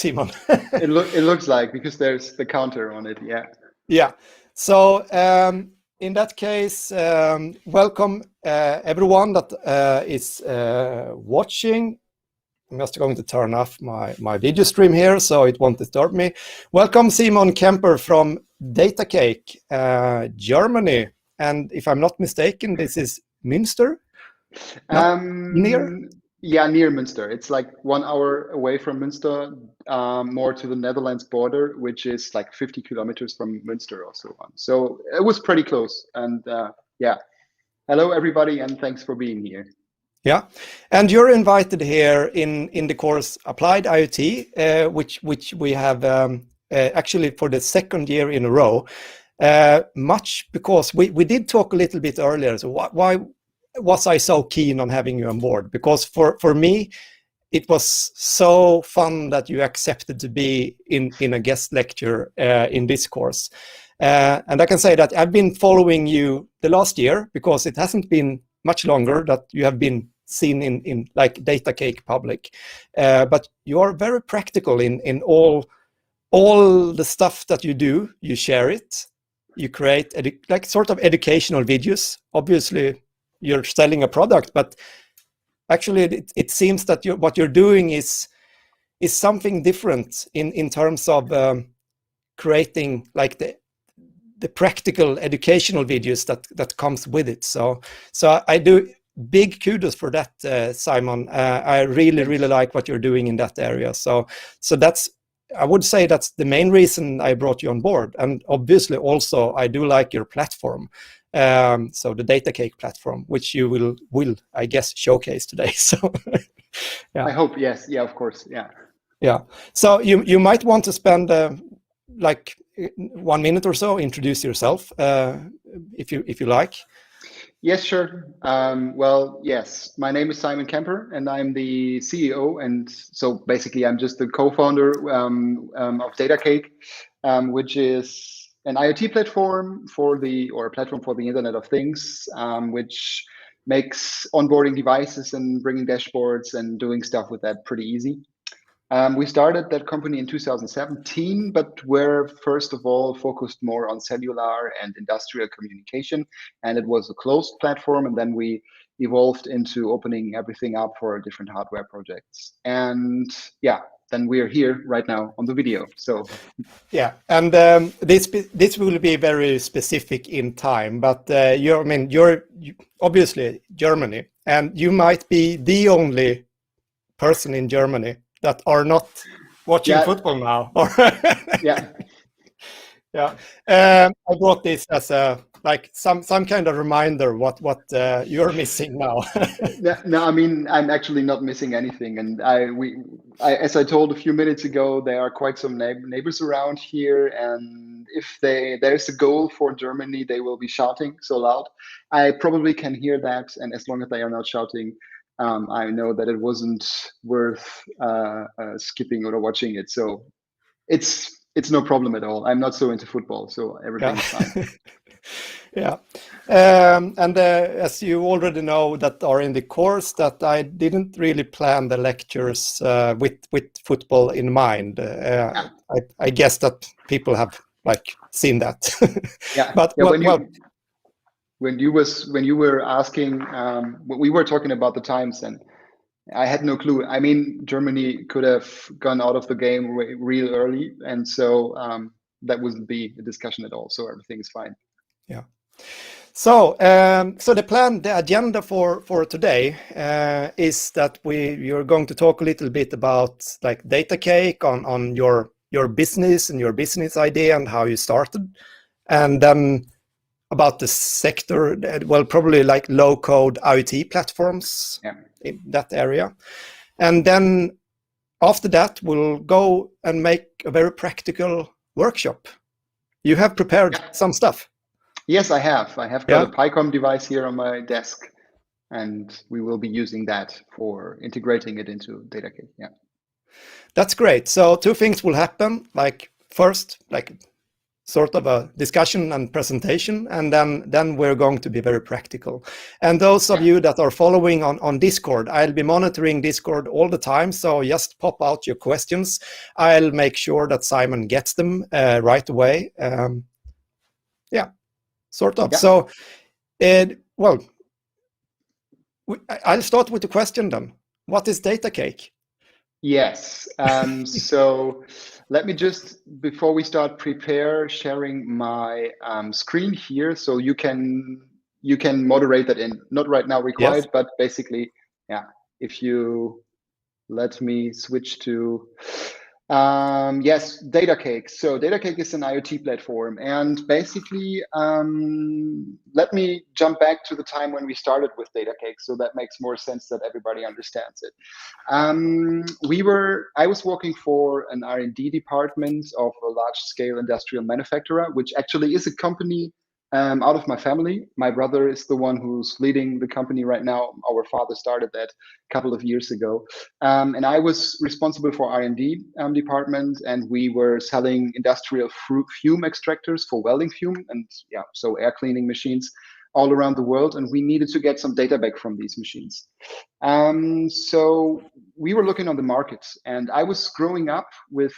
Simon. It looks like, because there's the counter on it. Yeah. Yeah. So in that case, welcome everyone that is watching. I'm just going to turn off my video stream here so it won't disturb me. Welcome Simon Kemper from Datacake, Germany. And if I'm not mistaken, this is Münster? Near? Yeah, near Münster. It's like 1 hour away from Münster, more to the Netherlands border, which is like 50 kilometers from Münster or so on. So it was pretty close. And yeah, hello everybody, and thanks for being here. Yeah, and you're invited here in the course Applied IoT, which we have actually for the second year in a row. Much because we did talk a little bit earlier. So why was I so keen on having you on board? Because for me, it was so fun that you accepted to be in a guest lecture in this course. And I can say that I've been following you the last year, because it hasn't been much longer that you have been seen in like Datacake public. But you are very practical in all the stuff that you do. You share it. You create like sort of educational videos. Obviously, you're selling a product, but actually it seems that what you're doing is something different in terms of creating like the practical educational videos that comes with it. So I do big kudos for that, Simon. I really like what you're doing in that area. So that's, I would say that's the main reason I brought you on board. And obviously also I do like your platform. So the Datacake platform, which you will I guess showcase today. So yeah. I hope, yes. Yeah, of course. Yeah. So you might want to spend like 1 minute or so, introduce yourself, if you like. Yes, sure. Well, yes, my name is Simon Kemper, and I'm the CEO. And so basically, I'm just the co-founder of Datacake, which is an IoT platform or a platform for the Internet of Things, which makes onboarding devices and bringing dashboards and doing stuff with that pretty easy. We started that company in 2017, but we're first of all focused more on cellular and industrial communication, and it was a closed platform. And then we evolved into opening everything up for different hardware projects. And yeah, then we're here right now on the video. So yeah, and this will be very specific in time, but you're obviously Germany, and you might be the only person in Germany that are not watching football now. Yeah. I brought this as a like some kind of reminder what you're missing now. No, I mean, I'm actually not missing anything, and as I told a few minutes ago, there are quite some neighbors around here, and if there's a goal for Germany, they will be shouting so loud. I probably can hear that, and as long as they are not shouting, I know that it wasn't worth skipping or watching it. So it's no problem at all. I'm not so into football, so everything is fine. Yeah, and as you already know that are in the course, that I didn't really plan the lectures with football in mind. I guess that people have like seen that. Yeah, but yeah, when you were asking, we were talking about the times, and I had no clue. I mean, Germany could have gone out of the game real early, and so that wouldn't be a discussion at all. So everything is fine. Yeah. So the agenda for today is that you're going to talk a little bit about like Datacake on your business and your business idea and how you started, and then about the sector, well, probably like low-code IoT platforms in that area. And then after that, we'll go and make a very practical workshop. You have prepared some stuff. Yes, I have. I have got a PyCom device here on my desk, and we will be using that for integrating it into Datacake. Yeah. That's great. So 2 things will happen. Like first, like sort of a discussion and presentation, and then we're going to be very practical. And those of you that are following on Discord, I'll be monitoring Discord all the time, so just pop out your questions. I'll make sure that Simon gets them right away. Yeah, sort of. Yeah. So, well, I'll start with the question then. What is Datacake? Yes. So let me just, before we start, prepare sharing my screen here, so you can moderate that in. Not right now required, but basically, yeah. If you let me switch to yes, Datacake. So Datacake is an IoT platform, and basically, let me jump back to the time when we started with Datacake, so that makes more sense that everybody understands it. I was working for an R&D department of a large-scale industrial manufacturer, which actually is a company out of my family. My brother is the one who's leading the company right now. Our father started that a couple of years ago. And I was responsible for R&D department, and we were selling industrial fume extractors for welding fume, and yeah, so air cleaning machines all around the world. And we needed to get some data back from these machines. So we were looking on the market, and I was growing up with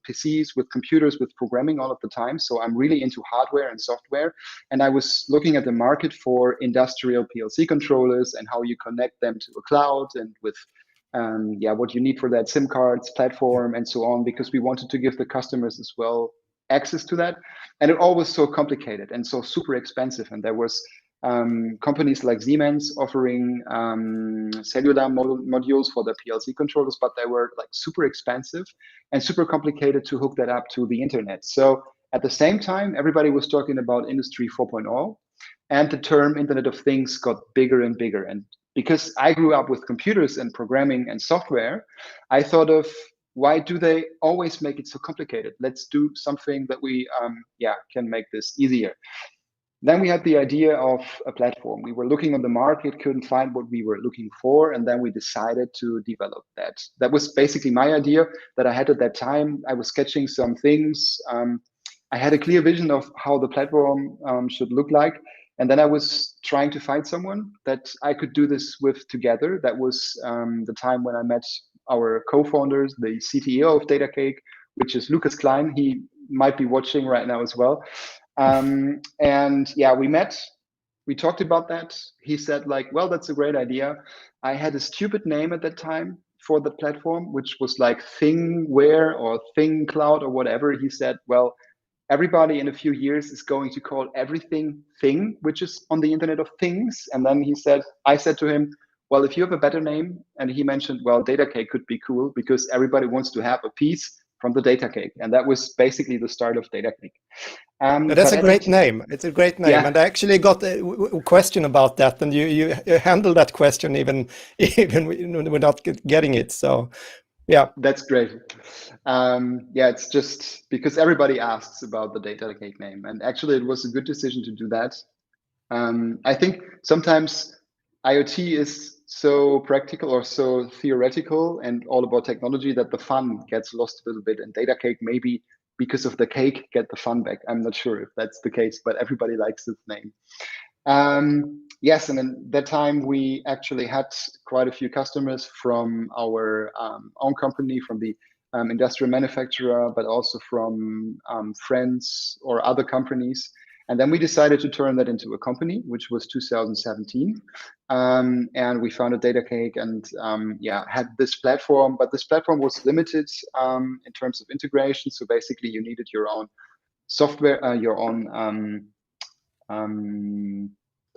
PCs, with computers, with programming all of the time. So I'm really into hardware and software. And I was looking at the market for industrial PLC controllers and how you connect them to a cloud, and with what you need for that, SIM cards, platform, and so on, because we wanted to give the customers as well access to that. And it all was so complicated and so super expensive. And there was companies like Siemens offering cellular modules for the PLC controllers, but they were like super expensive and super complicated to hook that up to the internet. So at the same time, everybody was talking about Industry 4.0, and the term Internet of Things got bigger and bigger. And because I grew up with computers and programming and software, I thought of, why do they always make it so complicated? Let's do something that we can make this easier. Then we had the idea of a platform. We were looking on the market, couldn't find what we were looking for, and then we decided to develop that. That was basically my idea that I had at that time. I was sketching some things. I had a clear vision of how the platform should look like. And then I was trying to find someone that I could do this with together. That was the time when I met our co-founders, the CTO of Datacake, which is Lucas Klein. He might be watching right now as well. And yeah, we met, we talked about that. He said like, well, that's a great idea. I had a stupid name at that time for the platform, which was like ThingWare or ThingCloud or whatever. He said, well, everybody in a few years is going to call everything thing, which is on the Internet of Things. And then I said to him, well, if you have a better name, and he mentioned, well, Datacake could be cool because everybody wants to have a piece from the Datacake. And that was basically the start of Datacake. That's a great name. It's a great name. Yeah. And I actually got a question about that, and you handled that question even without getting it. So yeah, that's great. Yeah, it's just because everybody asks about the Datacake name, and actually it was a good decision to do that. I think sometimes IoT is so practical or so theoretical and all about technology that the fun gets lost a little bit. And Datacake, maybe because of the cake, get the fun back. I'm not sure if that's the case, but everybody likes this name. Yes, and in that time we actually had quite a few customers from our own company, from the industrial manufacturer, but also from friends or other companies. And then we decided to turn that into a company, which was 2017. And we founded Datacake and had this platform, but this platform was limited in terms of integration. So basically you needed your own software, your own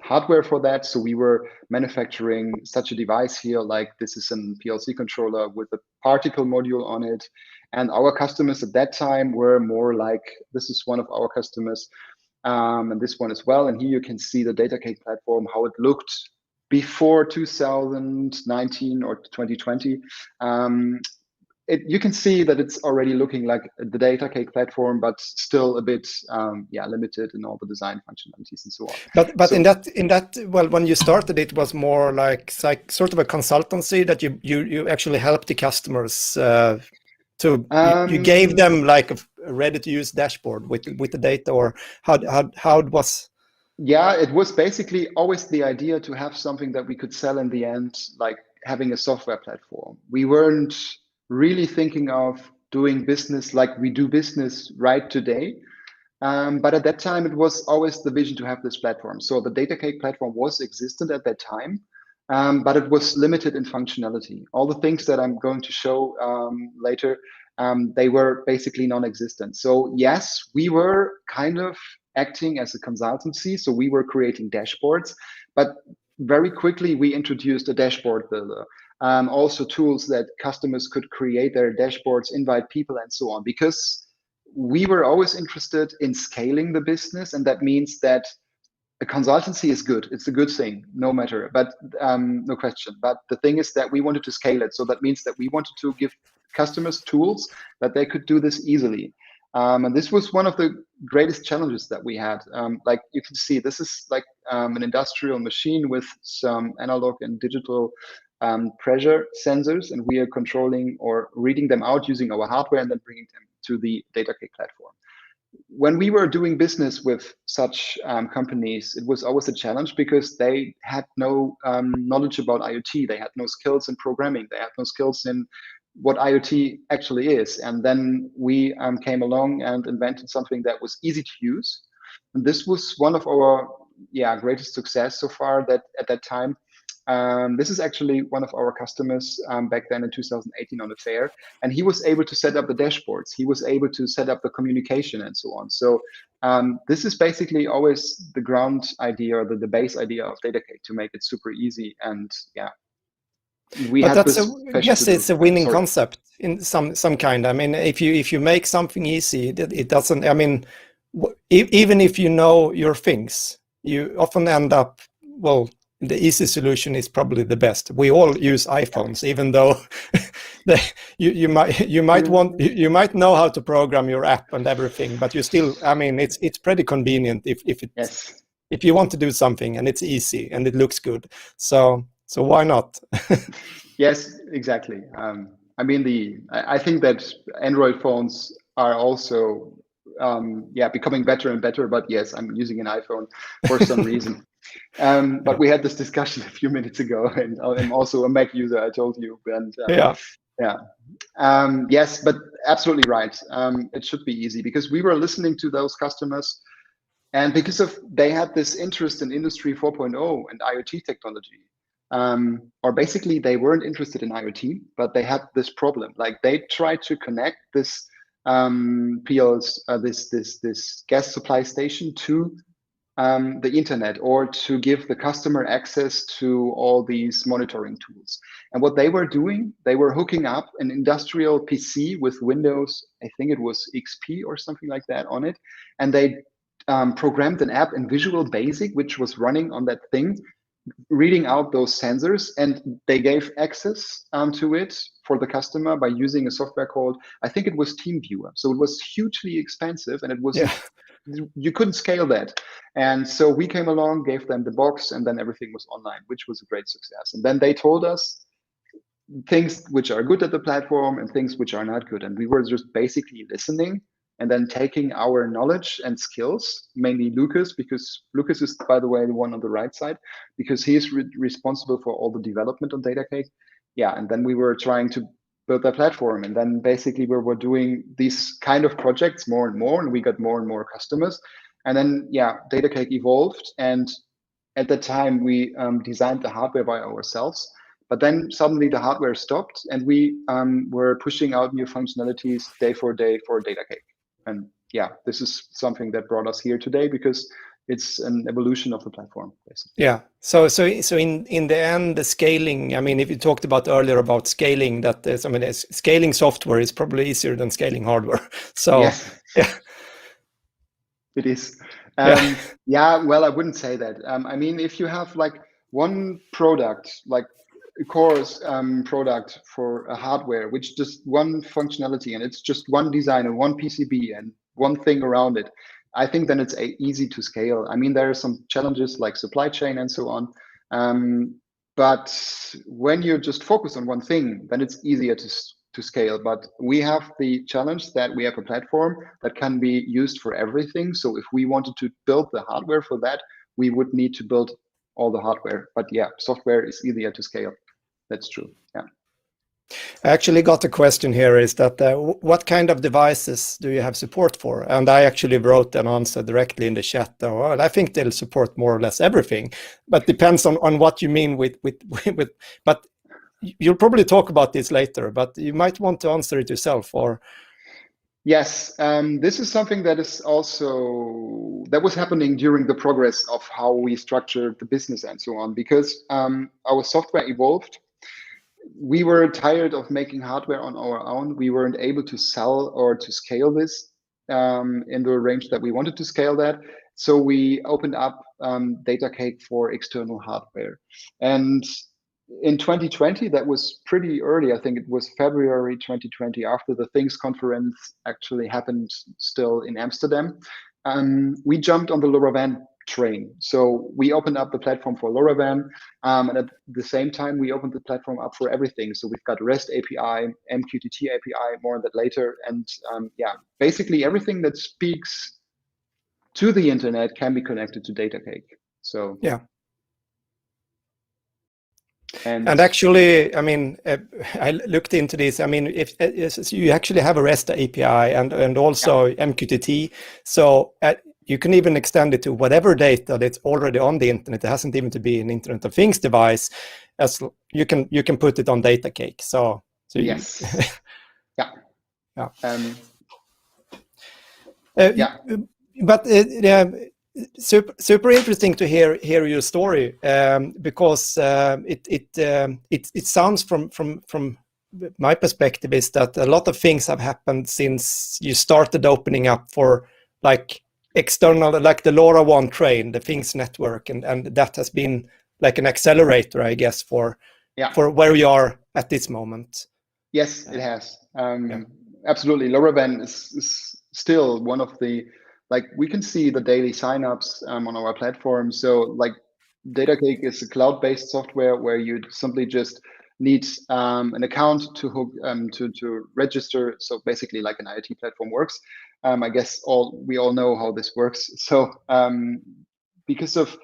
hardware for that. So we were manufacturing such a device here, like this is a PLC controller with a particle module on it. And our customers at that time were more like, this is one of our customers, and this one as well. And here you can see the Datacake platform, how it looked before 2019 or 2020. You can see that it's already looking like the Datacake platform, but still a bit limited in all the design functionalities and so on. But so, in that well, when you started, it was more like sort of a consultancy that you actually helped the customers you gave them like ready-to-use dashboard with the data, or how it was? Yeah, it was basically always the idea to have something that we could sell in the end, like having a software platform. We weren't really thinking of doing business like we do business right today. But at that time, it was always the vision to have this platform. So the Datacake platform was existent at that time, but it was limited in functionality. All the things that I'm going to show later, they were basically non-existent. So yes, we were kind of acting as a consultancy. So we were creating dashboards, but very quickly we introduced a dashboard builder. Also tools that customers could create their dashboards, invite people, and so on, because we were always interested in scaling the business. And that means that a consultancy is good. It's a good thing, no matter, but no question. But the thing is that we wanted to scale it. So that means that we wanted to give customers tools that they could do this easily. And this was one of the greatest challenges that we had. Like you can see, this is like an industrial machine with some analog and digital pressure sensors, and we are controlling or reading them out using our hardware and then bringing them to the Datacake platform. When we were doing business with such companies, it was always a challenge because they had no knowledge about IoT. They had no skills in programming. They had no skills in what IoT actually is. And then we came along and invented something that was easy to use. And this was one of our greatest success so far. That at that time, this is actually one of our customers back then in 2018 on a fair, and he was able to set up the dashboards. He was able to set up the communication and so on. So this is basically always the ground idea or the base idea of Datacake, to make it super easy. And we But had that's this I passion guess to do. it's a winning Sorry. concept in some kind. I mean, if you make something easy, it doesn't. I mean, even if you know your things, you often end up, well, the easy solution is probably the best. We all use iPhones, even though you might know how to program your app and everything, but you still, I mean, it's pretty convenient Yes. if you want to do something and it's easy and it looks good. So why not? Yes, exactly. I mean, I think that Android phones are also becoming better and better. But yes, I'm using an iPhone for some reason. But we had this discussion a few minutes ago, and I'm also a Mac user, I told you. And Yeah. yes, but absolutely right. It should be easy, because we were listening to those customers, and because of they had this interest in Industry 4.0 and IoT technology. Or basically they weren't interested in IoT, but they had this problem. Like they tried to connect this PLs, this gas supply station to the internet, or to give the customer access to all these monitoring tools. And what they were doing, they were hooking up an industrial PC with Windows, I think it was XP or something like that on it. And they programmed an app in Visual Basic, which was running on that thing, reading out those sensors, and they gave access to it for the customer by using a software called, I think it was TeamViewer. So it was hugely expensive, and it wasn't, you couldn't scale that. And so we came along, gave them the box, and then everything was online, which was a great success. And then they told us things which are good at the platform and things which are not good. And we were just basically listening and then taking our knowledge and skills, mainly Lucas, because Lucas is, by the way, the one on the right side, because he is responsible for all the development on Datacake. Yeah, and then we were trying to build that platform. And then basically we were doing these kind of projects more and more, and we got more and more customers. And then, Datacake evolved. And at that time, we designed the hardware by ourselves. But then suddenly the hardware stopped, and we were pushing out new functionalities day for day for Datacake. And this is something that brought us here today, because it's an evolution of the platform, basically. Yeah. So in the end, the scaling. I mean, if you talked about earlier about scaling, that is, I mean, scaling software is probably easier than scaling hardware. So yes, yeah, it is. yeah. Well, I wouldn't say that. I mean, if you have like one product, like a core product for a hardware, which just one functionality, and it's just one design and one PCB and one thing around it, I think then it's easy to scale. I mean, there are some challenges like supply chain and so on. But when you just focus on one thing, then it's easier to scale. But we have the challenge that we have a platform that can be used for everything. So if we wanted to build the hardware for that, we would need to build all the hardware. But yeah, software is easier to scale. That's true. Yeah. I actually got a question here, is that what kind of devices do you have support for? And I actually wrote an answer directly in the chat. Well, I think they'll support more or less everything, but depends on what you mean with but you'll probably talk about this later, but you might want to answer it yourself. Or yes, this is something that is also that was happening during the progress of how we structured the business and so on, because our software evolved. We were tired of making hardware on our own. We weren't able to sell or to scale this in the range that we wanted to scale that. So we opened up Datacake for external hardware. And in 2020, that was pretty early. I think it was February 2020, after the Things conference actually happened still in Amsterdam. We jumped on the LoRaWAN train. So we opened up the platform for LoRaWAN, and at the same time, we opened the platform up for everything. So we've got REST API, MQTT API, more on that later. And yeah, basically everything that speaks to the internet can be connected to Datacake. So yeah. And actually, I mean, I looked into this. I mean, if you actually have a REST API and also yeah. MQTT, so you can even extend it to whatever data that's already on the internet. It hasn't even to be an Internet of Things device. As you can put it on Datacake. So yes, yeah, yeah. Yeah. But super interesting to hear your story, because it sounds from my perspective is that a lot of things have happened since you started opening up for like external, like the LoRaWAN train, the Things network, and that has been like an accelerator, I guess, for where we are at this moment. Yes, it has. Absolutely. LoRaWAN is still one of the, like, we can see the daily signups on our platform. So like Datacake is a cloud-based software where you simply just need an account to hook to register. So basically like an IoT platform works. I guess we all know how this works. So because of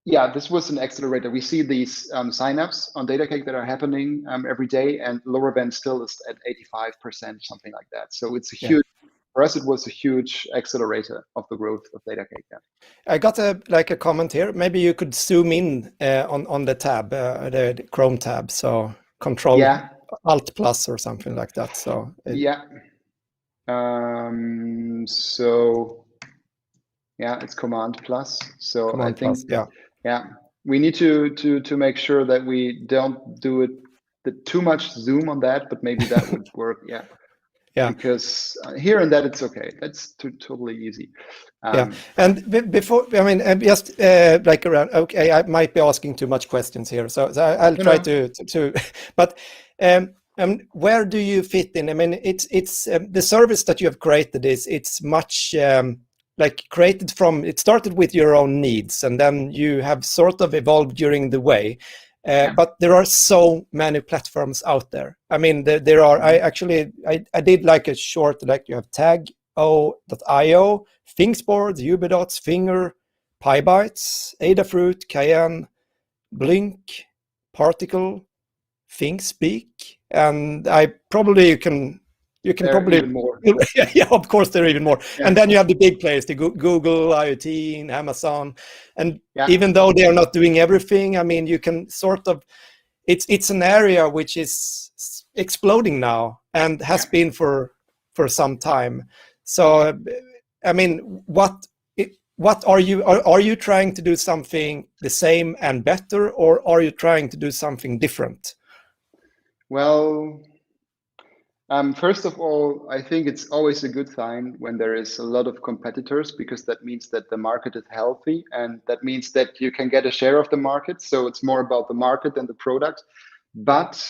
this was an accelerator. We see these signups on Datacake that are happening every day, and LoRaWAN still is at 85%, something like that. So it's a huge, for us, it was a huge accelerator of the growth of Datacake. Yeah. I got a comment here. Maybe you could zoom in on the tab, the Chrome tab. So Control Alt plus or something like that. So so it's Command plus. So Command I think plus, we need to make sure that we don't do it too much zoom on that, but maybe that would work. Yeah. Because here and that it's okay. That's totally easy. And before, I mean, just like around. Okay, I might be asking too much questions here, so I'll try to. But where do you fit in? I mean, it's the service that you have created it's much like created from. It started with your own needs, and then you have sort of evolved during the way. But there are so many platforms out there. I mean, there are. I did like a short, like you have Tag.io, Thingsboard, Ubidots, Finger, PyBytes, Adafruit, Cayenne, Blink, Particle, ThinkSpeak, and I probably you can probably even more. Yeah, of course there are even more. And then you have the big players, the Google, IoT, and Amazon, and even though they are not doing everything, I mean, you can sort of, it's an area which is exploding now and has been for some time. So I mean, what are you trying to do something the same and better, or are you trying to do something different? Well, first of all, I think it's always a good sign when there is a lot of competitors, because that means that the market is healthy, and that means that you can get a share of the market. So it's more about the market than the product. But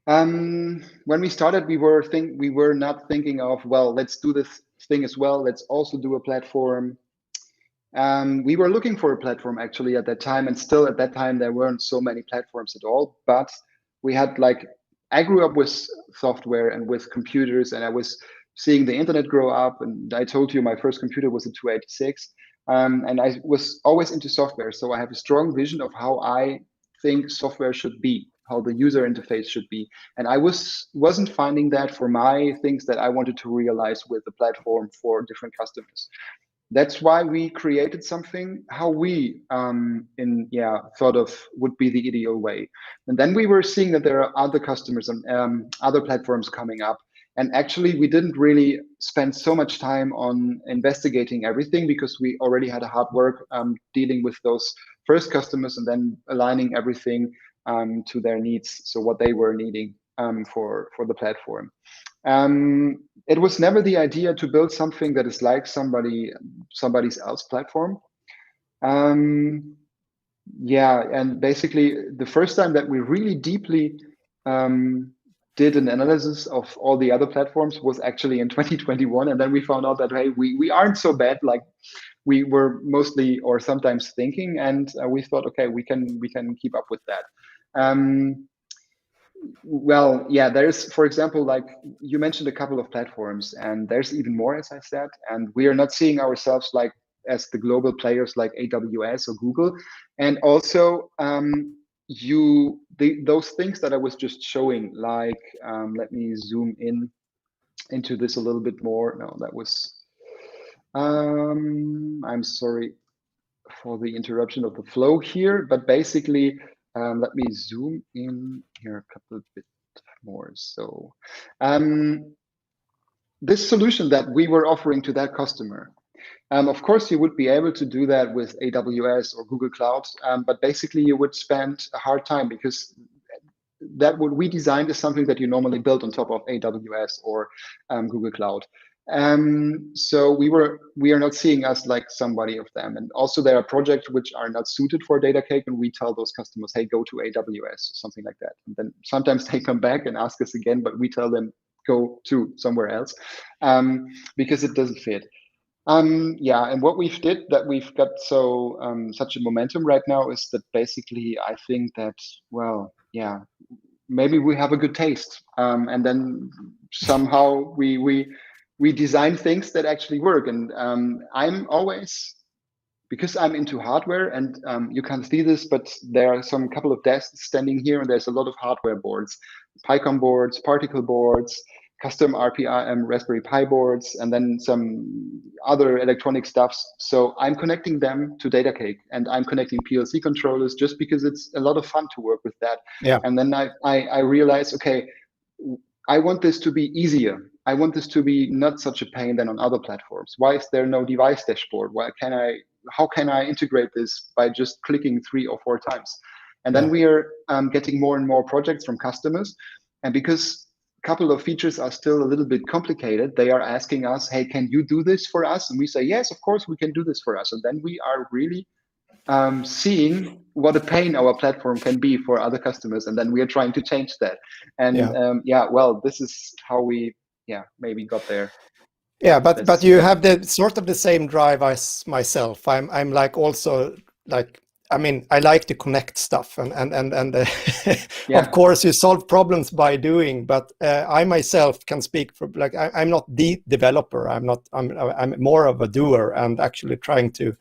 when we started, we were not thinking of, well, let's do this thing as well. Let's also do a platform. We were looking for a platform actually at that time, and still at that time there weren't so many platforms at all. But we had like I grew up with software and with computers, and I was seeing the internet grow up. And I told you my first computer was a 286, and I was always into software. So I have a strong vision of how I think software should be, how the user interface should be. And I wasn't finding that for my things that I wanted to realize with the platform for different customers. That's why we created something how we thought of would be the ideal way. And then we were seeing that there are other customers and other platforms coming up. And actually, we didn't really spend so much time on investigating everything because we already had a hard work dealing with those first customers and then aligning everything to their needs. So what they were needing for the platform. It was never the idea to build something that is like somebody's else platform. And basically the first time that we really deeply did an analysis of all the other platforms was actually in 2021, and then we found out that hey, we aren't so bad like we were mostly or sometimes thinking, and we thought, okay, we can keep up with that. Well, yeah, there's, for example, like you mentioned a couple of platforms, and there's even more, as I said, and we are not seeing ourselves like as the global players like AWS or Google. And also, those things that I was just showing, like, let me zoom into this a little bit more. No, that was, I'm sorry for the interruption of the flow here, but basically, let me zoom in here a couple of bit more. So this solution that we were offering to that customer, of course, you would be able to do that with AWS or Google Cloud, but basically you would spend a hard time because that what we designed is something that you normally build on top of AWS or Google Cloud. So we are not seeing us like somebody of them. And also there are projects which are not suited for Datacake, and we tell those customers, hey, go to AWS or something like that. And then sometimes they come back and ask us again, but we tell them go to somewhere else because it doesn't fit. And what we've did that we've got such a momentum right now is that basically I think that, well, yeah, maybe we have a good taste, and then somehow we design things that actually work. And I'm always, because I'm into hardware, and you can't see this, but there are some couple of desks standing here, and there's a lot of hardware boards, PyCon boards, particle boards, custom RPI and Raspberry Pi boards, and then some other electronic stuffs. So I'm connecting them to Datacake, and I'm connecting PLC controllers just because it's a lot of fun to work with that. Yeah. And then I realized, okay, I want this to be easier. I want this to be not such a pain than on other platforms. Why is there no device dashboard? How can I integrate this by just clicking 3 or 4 times? And then we are getting more and more projects from customers. And because a couple of features are still a little bit complicated, they are asking us, hey, can you do this for us? And we say, yes, of course, we can do this for us. And then we are really seeing what a pain our platform can be for other customers. And then we are trying to change that. And well, this is how we maybe got there. Yeah, but you have the sort of the same drive as myself. I'm like also like, I mean, I like to connect stuff, and of course you solve problems by doing. But I myself can speak for, like, I'm not the developer. I'm more of a doer, and actually trying to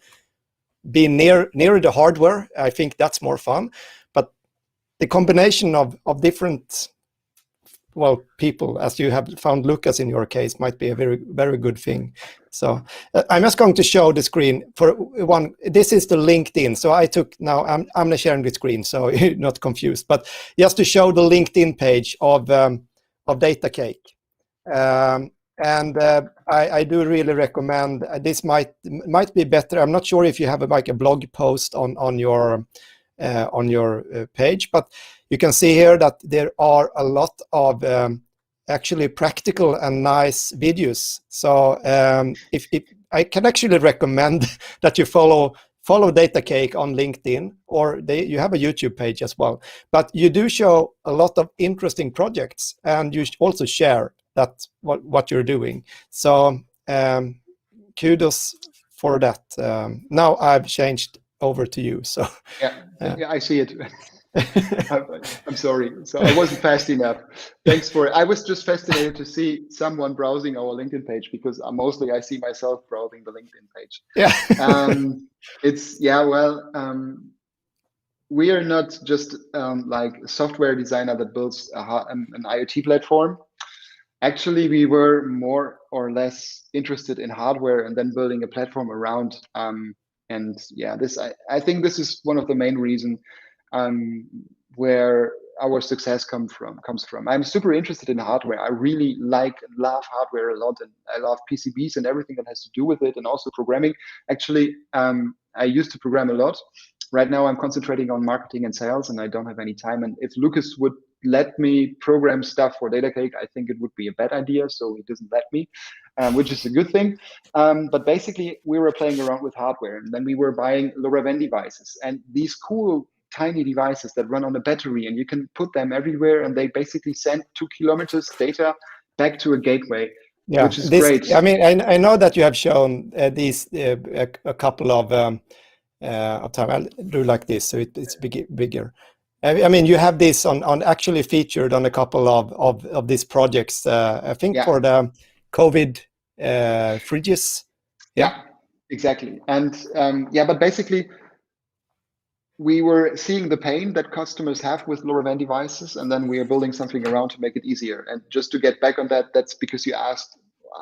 be near the hardware. I think that's more fun. But the combination of different, well, people, as you have found Lucas in your case, might be a very, very good thing. So I'm just going to show the screen for one. This is the LinkedIn. So I'm not sharing the screen, so you're not confused. But just to show the LinkedIn page of Datacake. I do really recommend. This might be better. I'm not sure if you have a blog post on your page, but you can see here that there are a lot of actually practical and nice videos. So if I can actually recommend that you follow Datacake on LinkedIn, or you have a YouTube page as well. But you do show a lot of interesting projects, and you also share that what you're doing. So kudos for that. Now I've changed over to you. So yeah, I see it. I'm sorry. So I wasn't fast enough. Thanks for it. I was just fascinated to see someone browsing our LinkedIn page because mostly I see myself browsing the LinkedIn page. Yeah. It's yeah. Well, we are not just like a software designer that builds an IoT platform. Actually, we were more or less interested in hardware and then building a platform around. And yeah, I think this is one of the main reasons um, where our success comes from. I'm super interested in hardware. I really like and love hardware a lot, and I love PCBs and everything that has to do with it, and also programming. Actually, I used to program a lot. Right now, I'm concentrating on marketing and sales, and I don't have any time. And if Lucas would let me program stuff for Datacake, I think it would be a bad idea. So he doesn't let me, which is a good thing. But basically, we were playing around with hardware, and then we were buying LoRaWAN devices and these cool tiny devices that run on a battery, and you can put them everywhere, and they basically send 2 kilometers data back to a gateway, Yeah, which is great. I mean, I know that you have shown these a couple of time. I'll do like this, so it's bigger. I mean, you have this on actually featured on a couple of these projects. I think Yeah. for the COVID fridges. Yeah, exactly. And yeah, but basically, we were seeing the pain that customers have with LoRaWAN devices, and then we are building something around to make it easier. And just to get back on that, that's because you asked,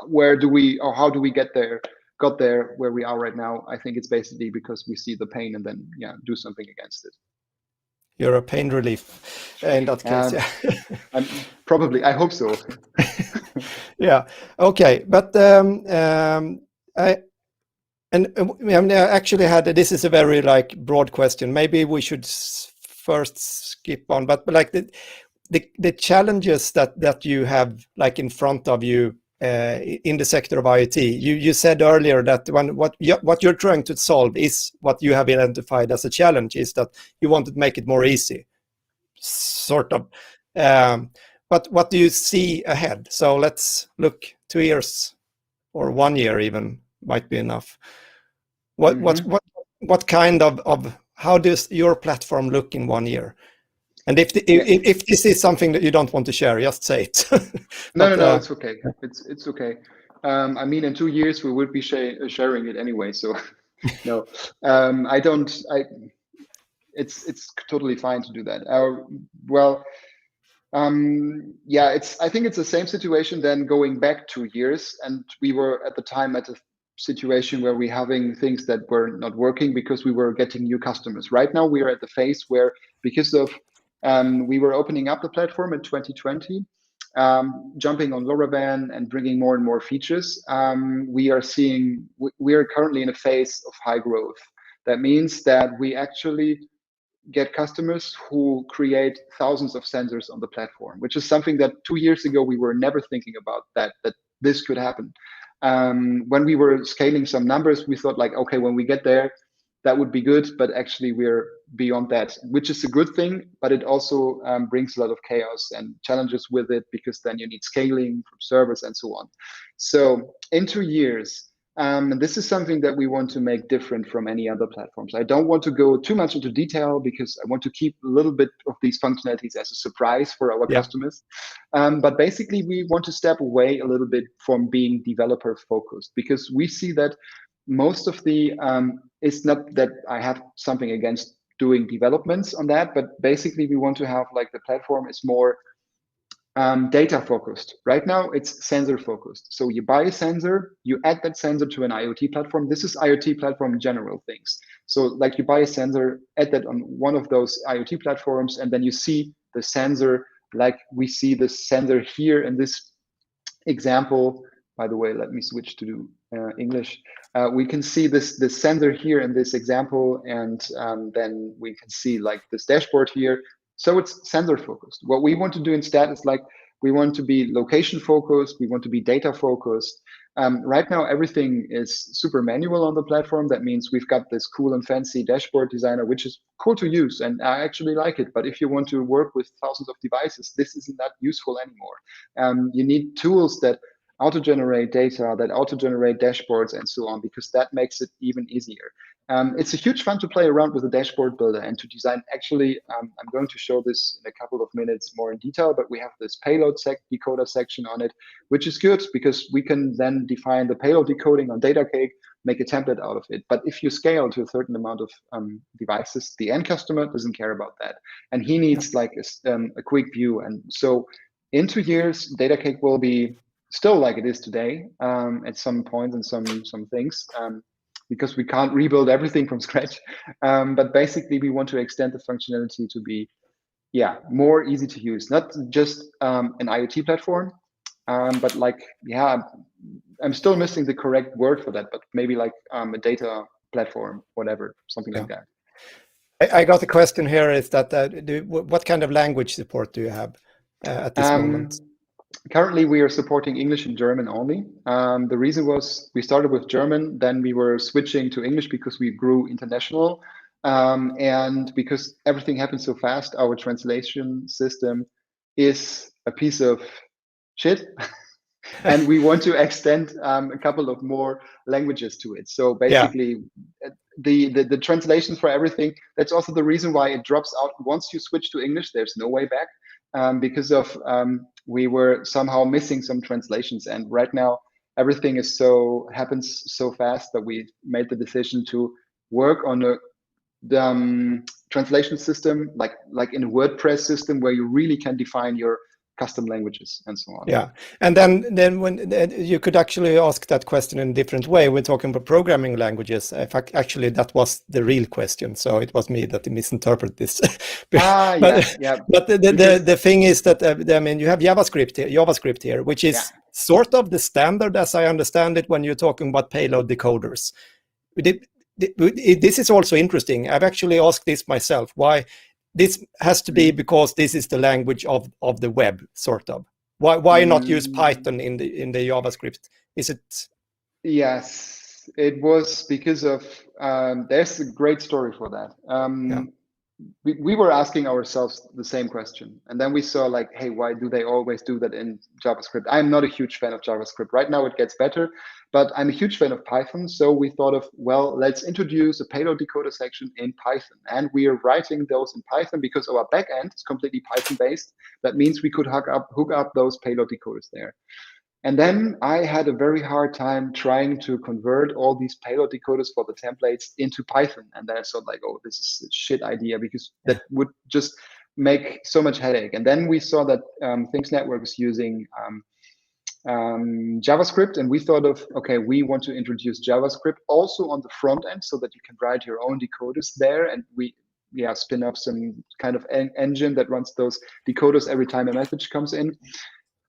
where do we or how do we got there where we are right now? I think it's basically because we see the pain and then do something against it. You're a pain relief in that case. Yeah. Probably, I hope so. Yeah. Okay. But I actually had this is a very like broad question. Maybe we should first skip on, but like the challenges that you have like in front of you in the sector of IoT. You said earlier that what you're trying to solve is what you have identified as a challenge, is that you want to make it more easy, sort of. But what do you see ahead? So let's look 2 years or 1 year even might be enough. What kind of how does your platform look in 1 year? And if this is something that you don't want to share, just say it. But, no, it's okay. It's okay. I mean, in 2 years we would be sharing it anyway. So no, I don't. It's totally fine to do that. Well, yeah, I think it's the same situation then going back 2 years, and we were at the time at a situation where we're having things that were not working because we were getting new customers. Right now we are at the phase where, because of we were opening up the platform in 2020, jumping on LoRaWAN and bringing more and more features. We are currently in a phase of high growth. That means that we actually get customers who create thousands of sensors on the platform, which is something that 2 years ago we were never thinking about that this could happen. When we were scaling some numbers, we thought like, okay, when we get there, that would be good, but actually we're beyond that, which is a good thing, but it also brings a lot of chaos and challenges with it, because then you need scaling from servers and so on. So in 2 years, and this is something that we want to make different from any other platforms. I don't want to go too much into detail because I want to keep a little bit of these functionalities as a surprise for our customers. But basically, we want to step away a little bit from being developer focused, because we see that most of the, it's not that I have something against doing developments on that, but basically we want to have like the platform is more data focused. Right now, it's sensor focused. So you buy a sensor, you add that sensor to an IoT platform. This is IoT platform general things. So like you buy a sensor, add that on one of those IoT platforms, and then you see the sensor, like we see the sensor here in this example. By the way, let me switch to English. We can see this sensor here in this example, and then we can see like this dashboard here. So it's sensor focused. What we want to do instead is like, we want to be location focused. We want to be data focused. Right now, everything is super manual on the platform. That means we've got this cool and fancy dashboard designer, which is cool to use, and I actually like it. But if you want to work with thousands of devices, this isn't that useful anymore. You need tools that auto-generate data, that auto-generate dashboards and so on, because that makes it even easier. It's a huge fun to play around with the dashboard builder and to design. Actually, I'm going to show this in a couple of minutes more in detail, but we have this payload decoder section on it, which is good because we can then define the payload decoding on Datacake, make a template out of it. But if you scale to a certain amount of devices, the end customer doesn't care about that. And he needs like a quick view. And so in 2 years, Datacake will be still like it is today at some points and some things. Because we can't rebuild everything from scratch. But basically, we want to extend the functionality to be, more easy to use. Not just an IoT platform, but like, I'm still missing the correct word for that, but maybe like a data platform, whatever, something like that. I got a question here. Is that what kind of language support do you have at this moment? Currently, we are supporting English and German only. The reason was we started with German, then we were switching to English because we grew international. And because everything happens so fast, our translation system is a piece of shit. And we want to extend a couple of more languages to it. So basically, the translations for everything, that's also the reason why it drops out. Once you switch to English, there's no way back. Because of we were somehow missing some translations, and right now everything happens so fast that we made the decision to work on the translation system, like in a WordPress system, where you really can define your custom languages and so on. Yeah, and then when you could actually ask that question in a different way. We're talking about programming languages. In fact, actually, that was the real question. So it was me that misinterpreted this. But the thing is that I mean, you have JavaScript here, which is sort of the standard, as I understand it, when you're talking about payload decoders. This is also interesting. I've actually asked this myself. Why? This has to be because this is the language of the web, sort of. Why not use Python in the JavaScript? Is it? Yes, it was because of. There's a great story for that. We were asking ourselves the same question, and then we saw like, hey, why do they always do that in JavaScript? I'm not a huge fan of JavaScript. Right now it gets better, but I'm a huge fan of Python. So we thought of, well, let's introduce a payload decoder section in Python, and we are writing those in Python because our backend is completely Python based. That means we could hook up those payload decoders there. And then I had a very hard time trying to convert all these payload decoders for the templates into Python. And then I thought like, oh, this is a shit idea because that would just make so much headache. And then we saw that Things Network is using JavaScript. And we thought of, okay, we want to introduce JavaScript also on the front end so that you can write your own decoders there. And we spin up some kind of engine that runs those decoders every time a message comes in.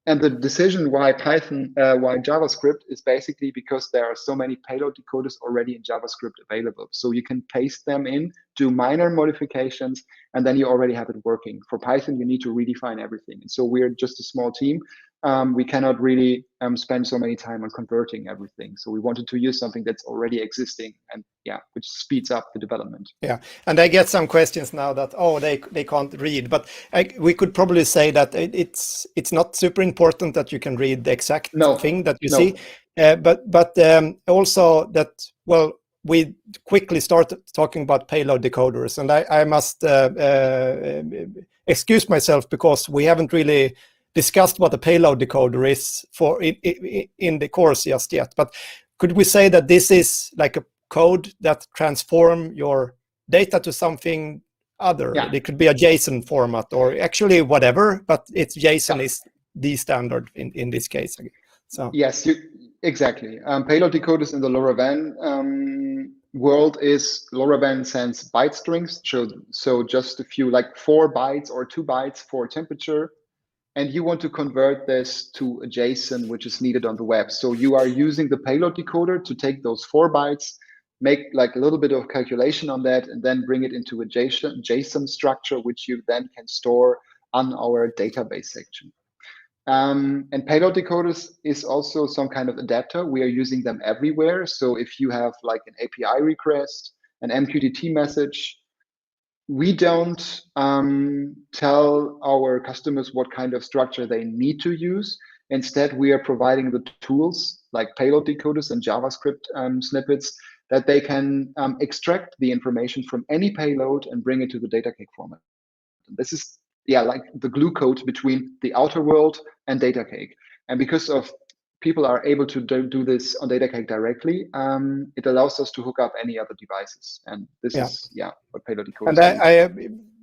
And the decision why JavaScript is basically because there are so many payload decoders already in JavaScript available. So you can paste them in, do minor modifications, and then you already have it working. For Python, you need to redefine everything. And so we're just a small team. We cannot really spend so many time on converting everything. So we wanted to use something that's already existing and which speeds up the development. Yeah, and I get some questions now that, oh, they can't read, but we could probably say that it's not super important that you can read the exact thing that you see, but also that, well, we quickly start talking about payload decoders, and I must excuse myself because we haven't really discussed what a payload decoder is in the course just yet. But could we say that this is like a code that transform your data to something other? It could be a JSON format or actually whatever, but it's JSON is the standard in this case. So yes, exactly. Payload decoders in the LoRaWAN world is LoRaWAN sends byte strings. So just a few, like 4 bytes or 2 bytes for temperature. And you want to convert this to a JSON, which is needed on the web. So you are using the payload decoder to take those 4 bytes, make like a little bit of calculation on that, and then bring it into a JSON structure, which you then can store on our database section. And payload decoders is also some kind of adapter. We are using them everywhere. So if you have like an API request, an MQTT message, we don't tell our customers what kind of structure they need to use. Instead, we are providing the tools like payload decoders and JavaScript snippets that they can extract the information from any payload and bring it to the Datacake format. And this is like the glue code between the outer world and Datacake. And because of people are able to do this on Datacake directly, it allows us to hook up any other devices. And this is what payload decoders And I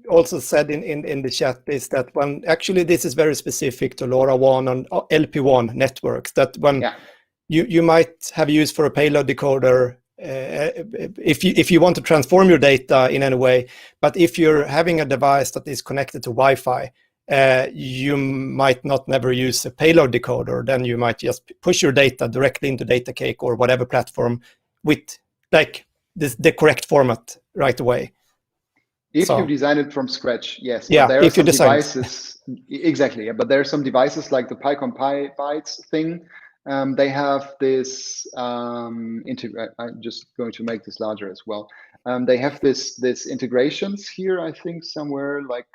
also said in the chat is that when actually this is very specific to LoRaWAN and LP1 networks, that when you might have used for a payload decoder if you want to transform your data in any way, but if you're having a device that is connected to Wi-Fi, you might not never use a payload decoder. Then you might just push your data directly into Datacake or whatever platform with like the correct format right away. If you design it from scratch, yes. Yeah, but there are if you some design devices, exactly. Yeah, but there are some devices like the PyCom PyBytes thing. They have this I'm just going to make this larger as well. They have this integrations here, I think somewhere like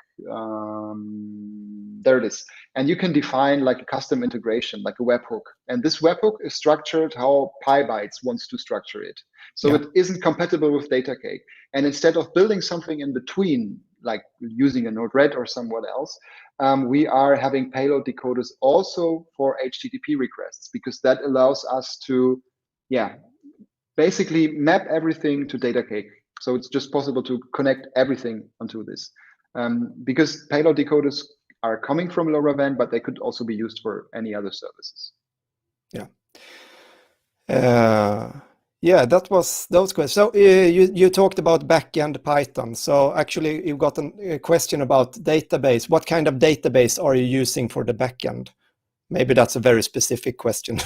there it is. And you can define like a custom integration, like a webhook. And this webhook is structured how PyBytes wants to structure it. So it isn't compatible with Datacake. And instead of building something in between, like using a Node-RED or someone else, we are having payload decoders also for HTTP requests, because that allows us to, basically map everything to Datacake. So it's just possible to connect everything onto this. Because payload decoders are coming from LoRaWAN, but they could also be used for any other services. That was those questions. So you talked about backend Python. So actually, you got a question about database. What kind of database are you using for the backend? Maybe that's a very specific question.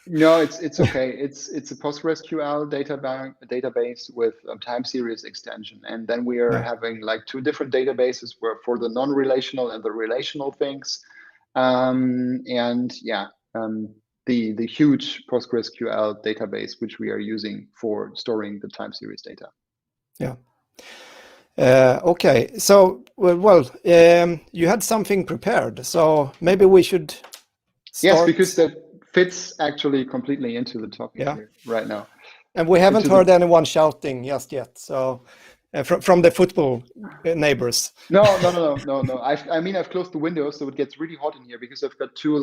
No, it's okay. It's a PostgreSQL database with time series extension, and then we are having like two different databases for the non-relational and the relational things, the huge PostgreSQL database which we are using for storing the time series data. Okay, so you had something prepared, so maybe we should start. Yes, because that fits actually completely into the topic here right now. And we haven't heard anyone shouting just yet, so from the football neighbors. No. I mean, I've closed the windows, so it gets really hot in here because I've got two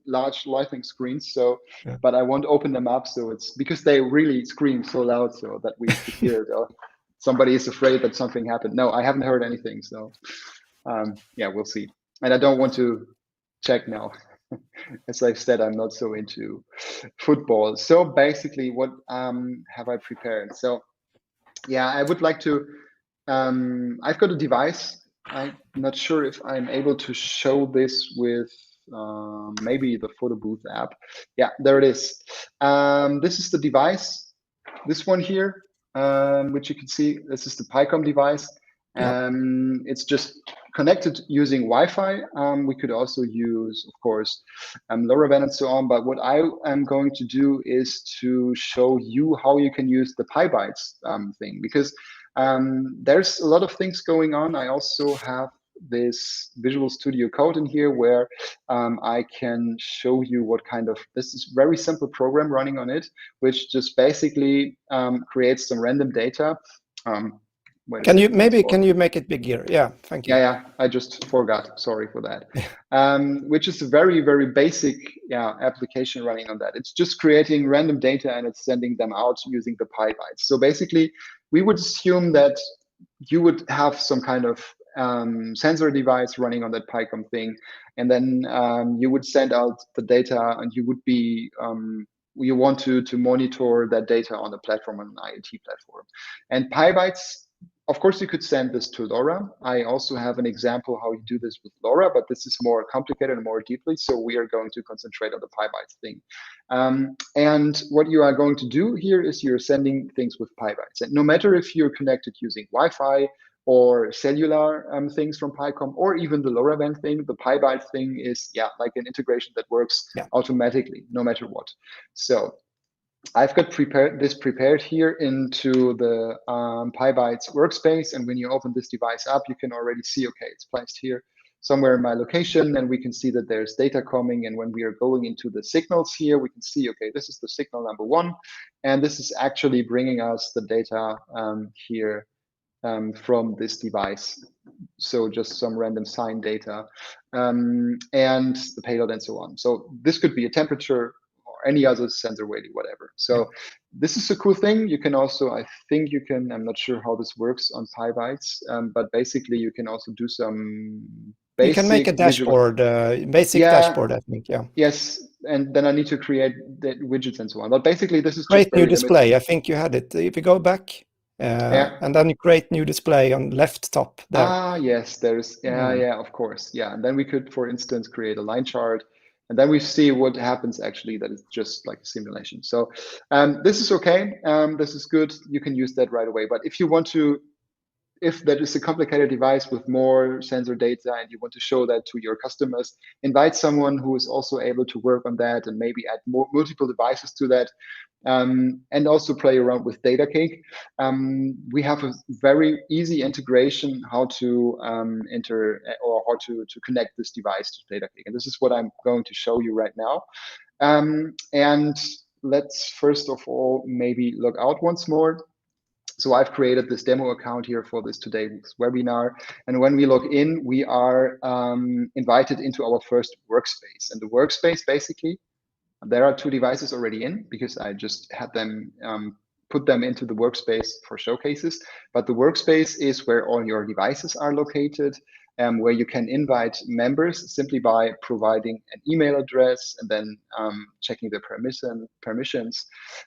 large lighting screens. So, but I won't open them up, so it's because they really scream so loud, so that we could hear it. Somebody is afraid that something happened. No, I haven't heard anything. So, we'll see. And I don't want to check now. As I've said, I'm not so into football. So basically, what have I prepared? So, I would like to. I've got a device. I'm not sure if I'm able to show this with maybe the photo booth app. Yeah, there it is. This is the device. This one here, which you can see. This is the PyCom device. It's just connected using Wi-Fi. We could also use, of course, LoRaWAN and so on. But what I am going to do is to show you how you can use the PyBytes thing, because there's a lot of things going on. I also have this Visual Studio Code in here where I can show you what kind of, this is very simple program running on it, which just basically creates some random data. Can you make it bigger? Yeah, thank you. Yeah, I just forgot. Sorry for that. Which is a very, very basic application running on that. It's just creating random data and it's sending them out using the PyBytes. So basically, we would assume that you would have some kind of sensor device running on that PyCom thing, and then you would send out the data, and you would be you want to monitor that data on the platform, on an IoT platform. And PyBytes, of course, you could send this to LoRa. I also have an example how you do this with LoRa, but this is more complicated and more deeply. So we are going to concentrate on the PyBytes thing. And what you are going to do here is you're sending things with PyBytes. And no matter if you're connected using Wi-Fi or cellular things from PyCom, or even the LoRaWAN thing, the PyBytes thing is like an integration that works automatically, no matter what. So I've got prepared here into the PyBytes workspace, and when you open this device up, you can already see, okay, it's placed here. somewhere in my location, and we can see that there's data coming. And when we are going into the signals here, we can see, okay, this is the signal number 1, and this is actually bringing us the data here from this device. So just some random sign data and the payload and so on. So this could be a temperature or any other sensor value, whatever. So this is a cool thing. You can also, I think you can, I'm not sure how this works on PyBytes, but basically you can also do some basic. You can make a dashboard, basic dashboard, I think, yeah. Yes, and then I need to create the widgets and so on. But basically this is just create new display. I think you had it. If you go back, and then you create new display on left top there. Yes, there's, yeah, of course. Yeah, and then we could, for instance, create a line chart, and then we see what happens actually, that it's just like a simulation. So this is okay. This is good. You can use that right away. But if you want to, if that is a complicated device with more sensor data and you want to show that to your customers, invite someone who is also able to work on that and maybe add multiple devices to that. And also play around with Datacake. We have a very easy integration how to enter or how to connect this device to Datacake. And this is what I'm going to show you right now. And let's first of all maybe log out once more. So I've created this demo account here for this today's webinar. And when we log in, we are invited into our first workspace. And the workspace, basically, there are 2 devices already in because I just had them put them into the workspace for showcases. But the workspace is where all your devices are located, where you can invite members simply by providing an email address and then checking the permissions.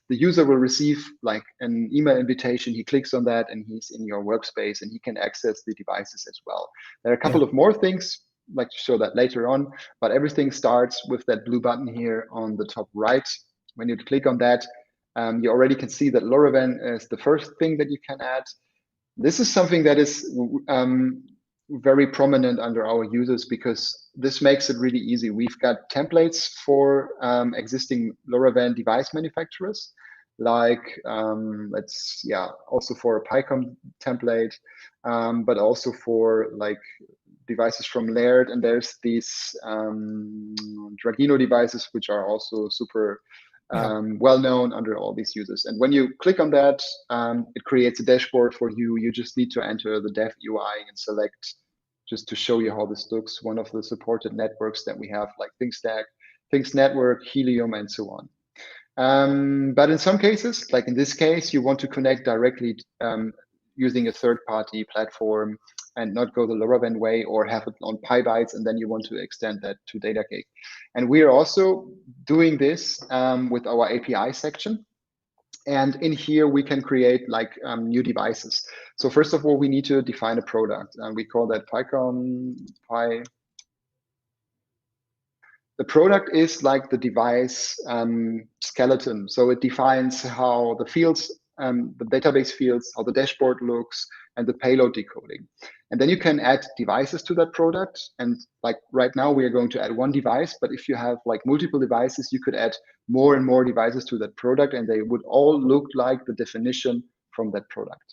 The user will receive like an email invitation. He clicks on that and he's in your workspace and he can access the devices as well. There are a couple of more things, like to show that later on, but everything starts with that blue button here on the top right. When you click on that, you already can see that LoRaWAN is the first thing that you can add. This is something that is very prominent under our users because this makes it really easy. We've got templates for existing LoRaWAN device manufacturers, like also for a PyCom template, but also for like devices from Laird, and there's these Dragino devices which are also super well known under all these users. And when you click on that, it creates a dashboard for you. You just need to enter the dev UI and select, just to show you how this looks, one of the supported networks that we have, like ThinkStack, Things Network, Helium, and so on. But in some cases, like in this case, you want to connect directly using a third-party platform and not go the LoRaWAN way or have it on PyBytes, and then you want to extend that to Datacake. And we are also doing this with our API section. And in here, we can create like new devices. So first of all, we need to define a product, and we call that PyCom. The product is like the device skeleton. So it defines how the fields, the database fields, how the dashboard looks, and the payload decoding. And then you can add devices to that product. And like right now, we are going to add 1 device. But if you have like multiple devices, you could add more and more devices to that product, and they would all look like the definition from that product.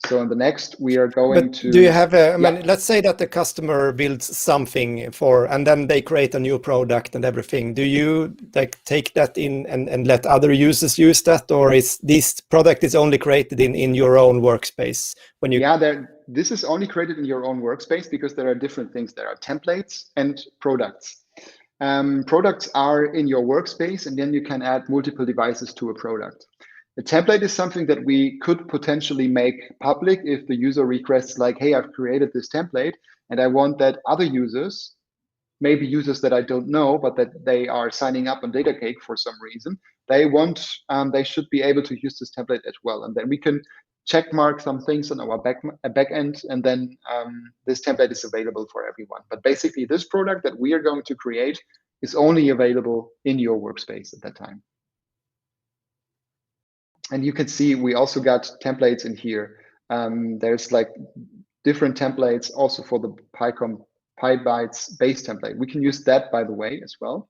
So in the next, we are going to. Do you have I mean, let's say that the customer builds something and then they create a new product and everything. Do you like take that in and let other users use that, or is this product is only created in your own workspace when you? Yeah, this is only created in your own workspace because there are different things. There are templates and products. Products are in your workspace, and then you can add multiple devices to a product. The template is something that we could potentially make public if the user requests like, hey, I've created this template and I want that other users, maybe users that I don't know, but that they are signing up on Datacake for some reason, they should be able to use this template as well. And then we can check mark some things on our back end, and then this template is available for everyone. But basically, this product that we are going to create is only available in your workspace at that time. And you can see we also got templates in here. There's like different templates also for the PyBytes base template. We can use that, by the way, as well.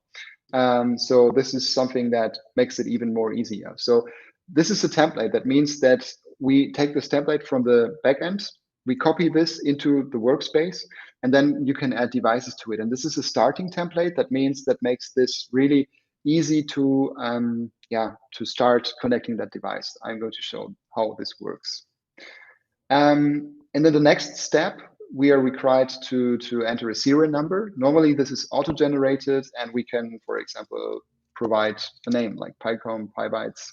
So this is something that makes it even more easier. So this is a template. That means that we take this template from the backend, we copy this into the workspace, and then you can add devices to it. And this is a starting template. That means that makes this really easy to start connecting that device. I'm going to show how this works. And then the next step, we are required to enter a serial number. Normally, this is auto-generated, and we can, for example, provide a name like PyCom, PyBytes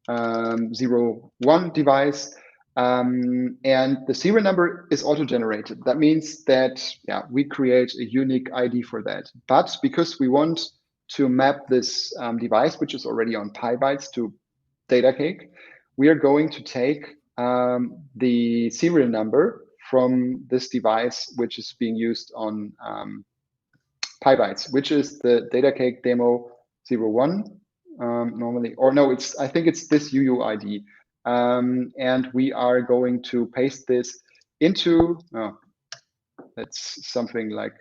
01 device. And the serial number is auto-generated. That means that we create a unique ID for that. But because we want to map this device, which is already on PyBytes, to Datacake, we are going to take the serial number from this device, which is being used on PyBytes, which is the Datacake demo 01 normally, or no, I think it's this UUID. And we are going to paste this into, that's something like,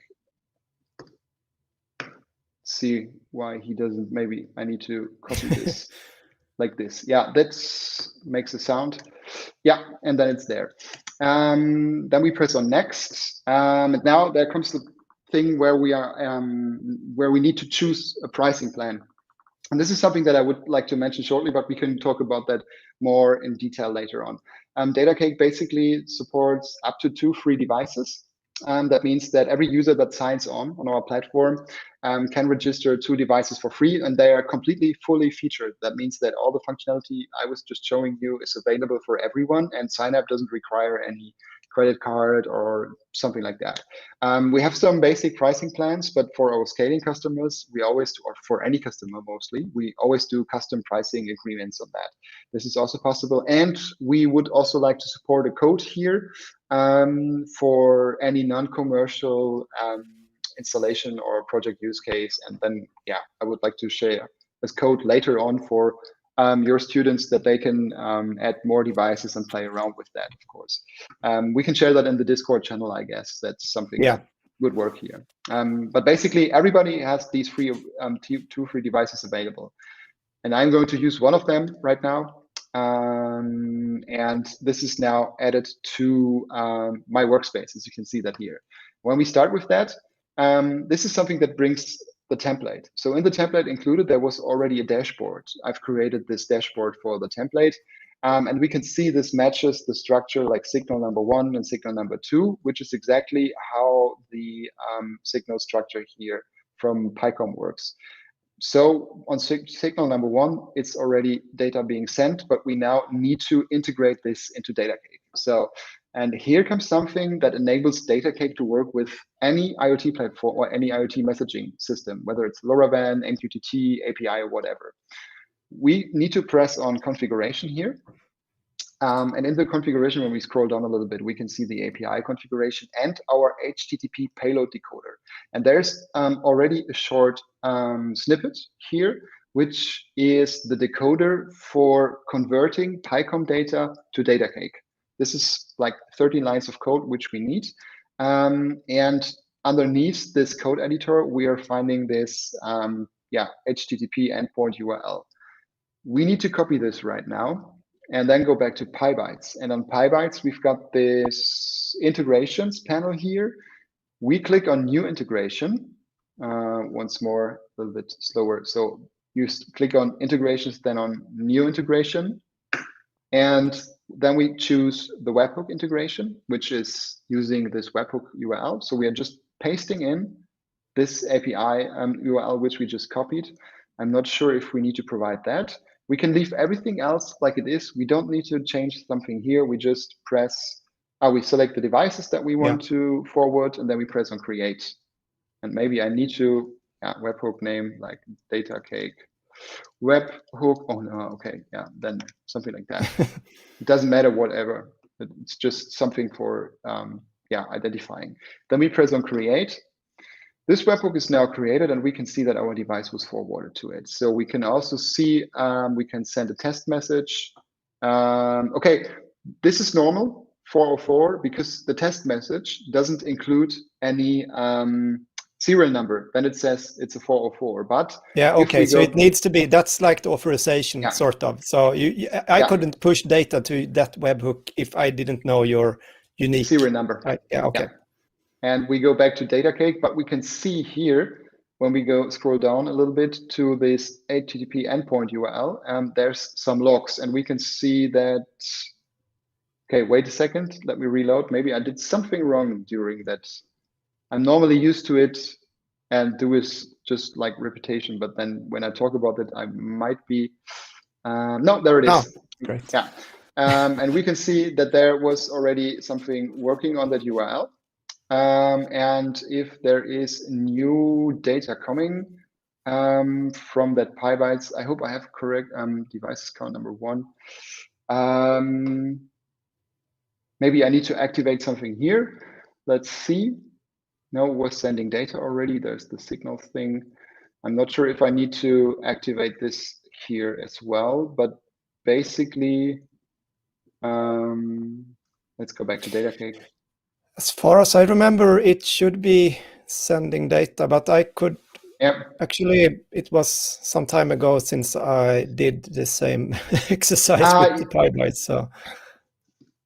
see why he doesn't, maybe I need to copy this like this. Yeah, that makes a sound. Yeah, and then it's there. Then we press on next. And now there comes the thing where we are, where we need to choose a pricing plan. And this is something that I would like to mention shortly, but we can talk about that more in detail later on. Datacake basically supports up to 2 free devices. That means that every user that signs on our platform can register 2 devices for free, and they are completely fully featured. That means that all the functionality I was just showing you is available for everyone, and sign up doesn't require any credit card or something like that. We have some basic pricing plans, but for our scaling customers, we always, or for any customer mostly, we always do custom pricing agreements on that. This is also possible. And we would also like to support a code here for any non-commercial installation or project use case. And then, I would like to share this code later on for your students, that they can add more devices and play around with that, of course. We can share that in the Discord channel, I guess. That's something that would work here. But basically, everybody has these free 2 free devices available. And I'm going to use one of them right now. And this is now added to my workspace, as you can see that here. When we start with that, this is something that brings the template. So in the template included, there was already a dashboard. I've created this dashboard for the template. And we can see this matches the structure like signal number 1 and signal number 2, which is exactly how the signal structure here from PyCom works. So on signal number 1, it's already data being sent, but we now need to integrate this into Datacake. And here comes something that enables Datacake to work with any IoT platform or any IoT messaging system, whether it's LoRaWAN, MQTT, API, or whatever. We need to press on configuration here. And in the configuration, when we scroll down a little bit, we can see the API configuration and our HTTP payload decoder. And there's already a short snippet here, which is the decoder for converting PyCom data to Datacake. This is like 13 lines of code, which we need. And underneath this code editor, we are finding this HTTP endpoint URL. We need to copy this right now and then go back to PyBytes. And on PyBytes, we've got this integrations panel here. We click on new integration. Once more, a little bit slower. So you click on integrations, then on new integration. And then we choose the webhook integration, which is using this webhook URL. So we are just pasting in this API URL, which we just copied. I'm not sure if we need to provide that. We can leave everything else like it is. We don't need to change something here. We just press, we select the devices that we want to forward, and then we press on create. And maybe I need to, webhook name like Datacake. Webhook, oh no, okay, then something like that. It doesn't matter, whatever. It's just something for identifying. Then we press on create. This webhook is now created, and we can see that our device was forwarded to it. So we can also see, we can send a test message. Okay, this is normal, 404, because the test message doesn't include any serial number. Then it says it's a 404, but okay, so it needs to be, that's like the authorization sort of. So I couldn't push data to that webhook if I didn't know your unique serial number. Okay. And we go back to Datacake, but we can see here when we go scroll down a little bit to this HTTP endpoint URL, there's some logs, and we can see that. Okay, wait a second. Let me reload. Maybe I did something wrong during that. I'm normally used to it and do is just like repetition, but then when I talk about it, I might be. No, there it is. Great. Yeah. And we can see that there was already something working on that URL. And if there is new data coming from that PyBytes, I hope I have correct devices count number 1. Maybe I need to activate something here. Let's see. No, we're sending data already. There's the signal thing. I'm not sure if I need to activate this here as well, but basically, let's go back to Datacake. As far as I remember, it should be sending data, but I could. Yeah. Actually, it was some time ago since I did the same exercise with the PyBytes. So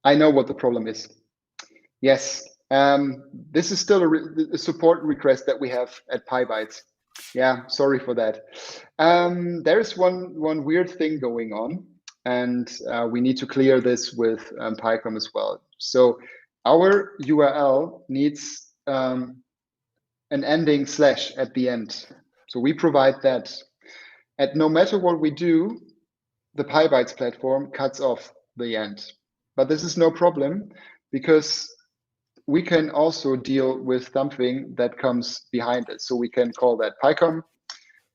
I know what the problem is. Yes, this is still a support request that we have at PyBytes. Yeah, sorry for that. There's one weird thing going on, and we need to clear this with PyCom as well. So our URL needs an ending / at the end. So we provide that. And no matter what we do, the PyBytes platform cuts off the end. But this is no problem because we can also deal with something that comes behind it. So we can call that PyCom,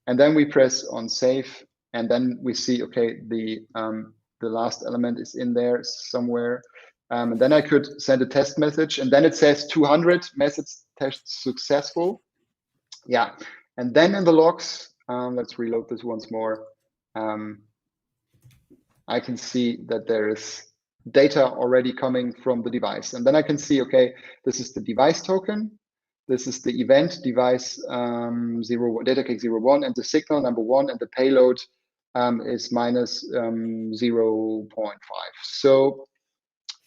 and then we press on save, and then we see, okay, the last element is in there somewhere. And then I could send a test message, and then it says 200 message test successful. Yeah, and then in the logs, let's reload this once more. I can see that there is data already coming from the device. And then I can see, okay, this is the device token. This is the event device Datacake 01, and the signal number 1, and the payload is minus 0.5. So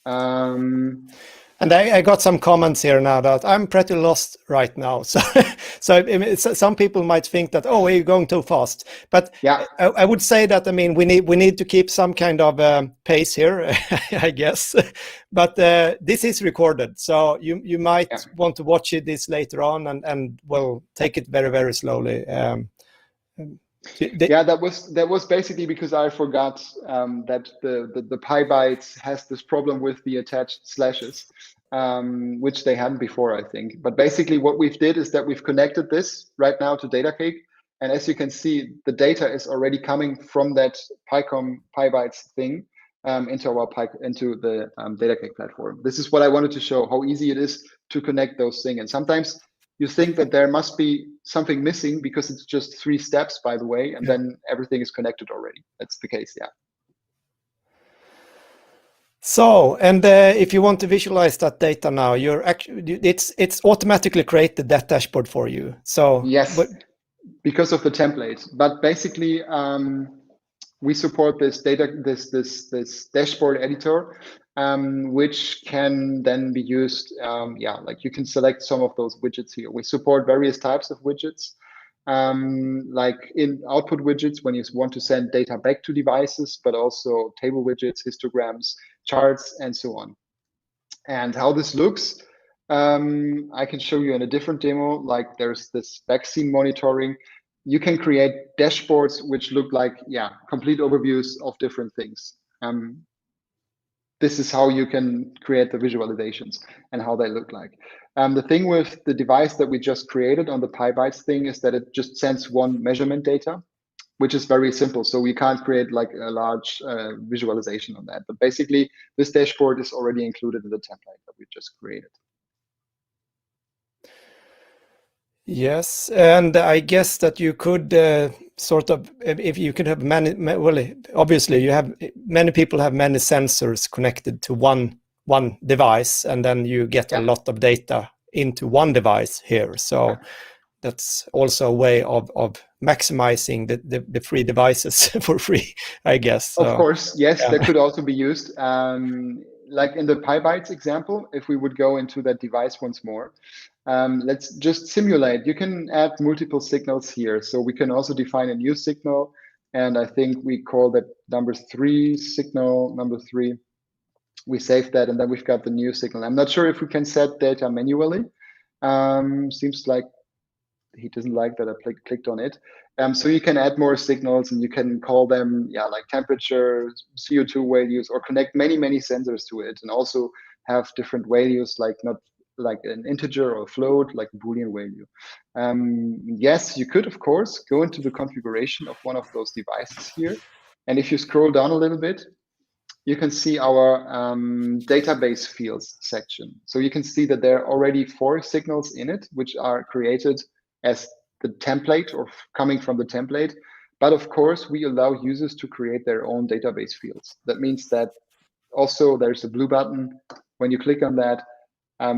and I got some comments here now that I'm pretty lost right now. So, some people might think that, oh, we're going too fast. But yeah, I would say that, I mean, we need to keep some kind of pace here, I guess. But this is recorded, so you might want to watch this later on, and well, take it very, very slowly. Yeah, that was basically because I forgot that the PyBytes has this problem with the attached slashes, which they hadn't before, I think. But basically what we've did is that we've connected this right now to Datacake. And as you can see, the data is already coming from that PyBytes thing into the Datacake platform. This is what I wanted to show, how easy it is to connect those things. And sometimes you think that there must be something missing because it's just 3 steps, by the way, and then everything is connected already. That's the case, yeah. So, and if you want to visualize that data now, it's automatically created that dashboard for you. So yes, because of the template. But basically, we support this dashboard editor, which can then be used. Like you can select some of those widgets here. We support various types of widgets, like in output widgets when you want to send data back to devices, but also table widgets, histograms, charts, and so on. And how this looks, I can show you in a different demo. Like there's this vaccine monitoring. You can create dashboards which look like, complete overviews of different things. This is how you can create the visualizations and how they look like. The thing with the device that we just created on the PyBytes thing is that it just sends one measurement data, which is very simple. So we can't create like a large visualization on that. But basically, this dashboard is already included in the template that we just created. Yes, and I guess that you could sort of, if you could have well, obviously you have many people have many sensors connected to one device, and then you get a lot of data into one device here. So that's also a way of maximizing the free devices for free, I guess. So, of course, yes, that could also be used. like in the PyBytes example, if we would go into that device once more, let's just simulate. You can add multiple signals here. So we can also define a new signal. And I think we call that signal number 3. We save that, and then we've got the new signal. I'm not sure if we can set data manually. Seems like he doesn't like that I clicked on it. So you can add more signals, and you can call them, like temperature, CO2 values, or connect many sensors to it, and also have different values, like not like an integer or float, like a Boolean value. Yes, you could, of course, go into the configuration of one of those devices here. And if you scroll down a little bit, you can see our database fields section. So you can see that there are already 4 signals in it, which are created as the template or coming from the template. But of course, we allow users to create their own database fields. That means that also there's a blue button. When you click on that,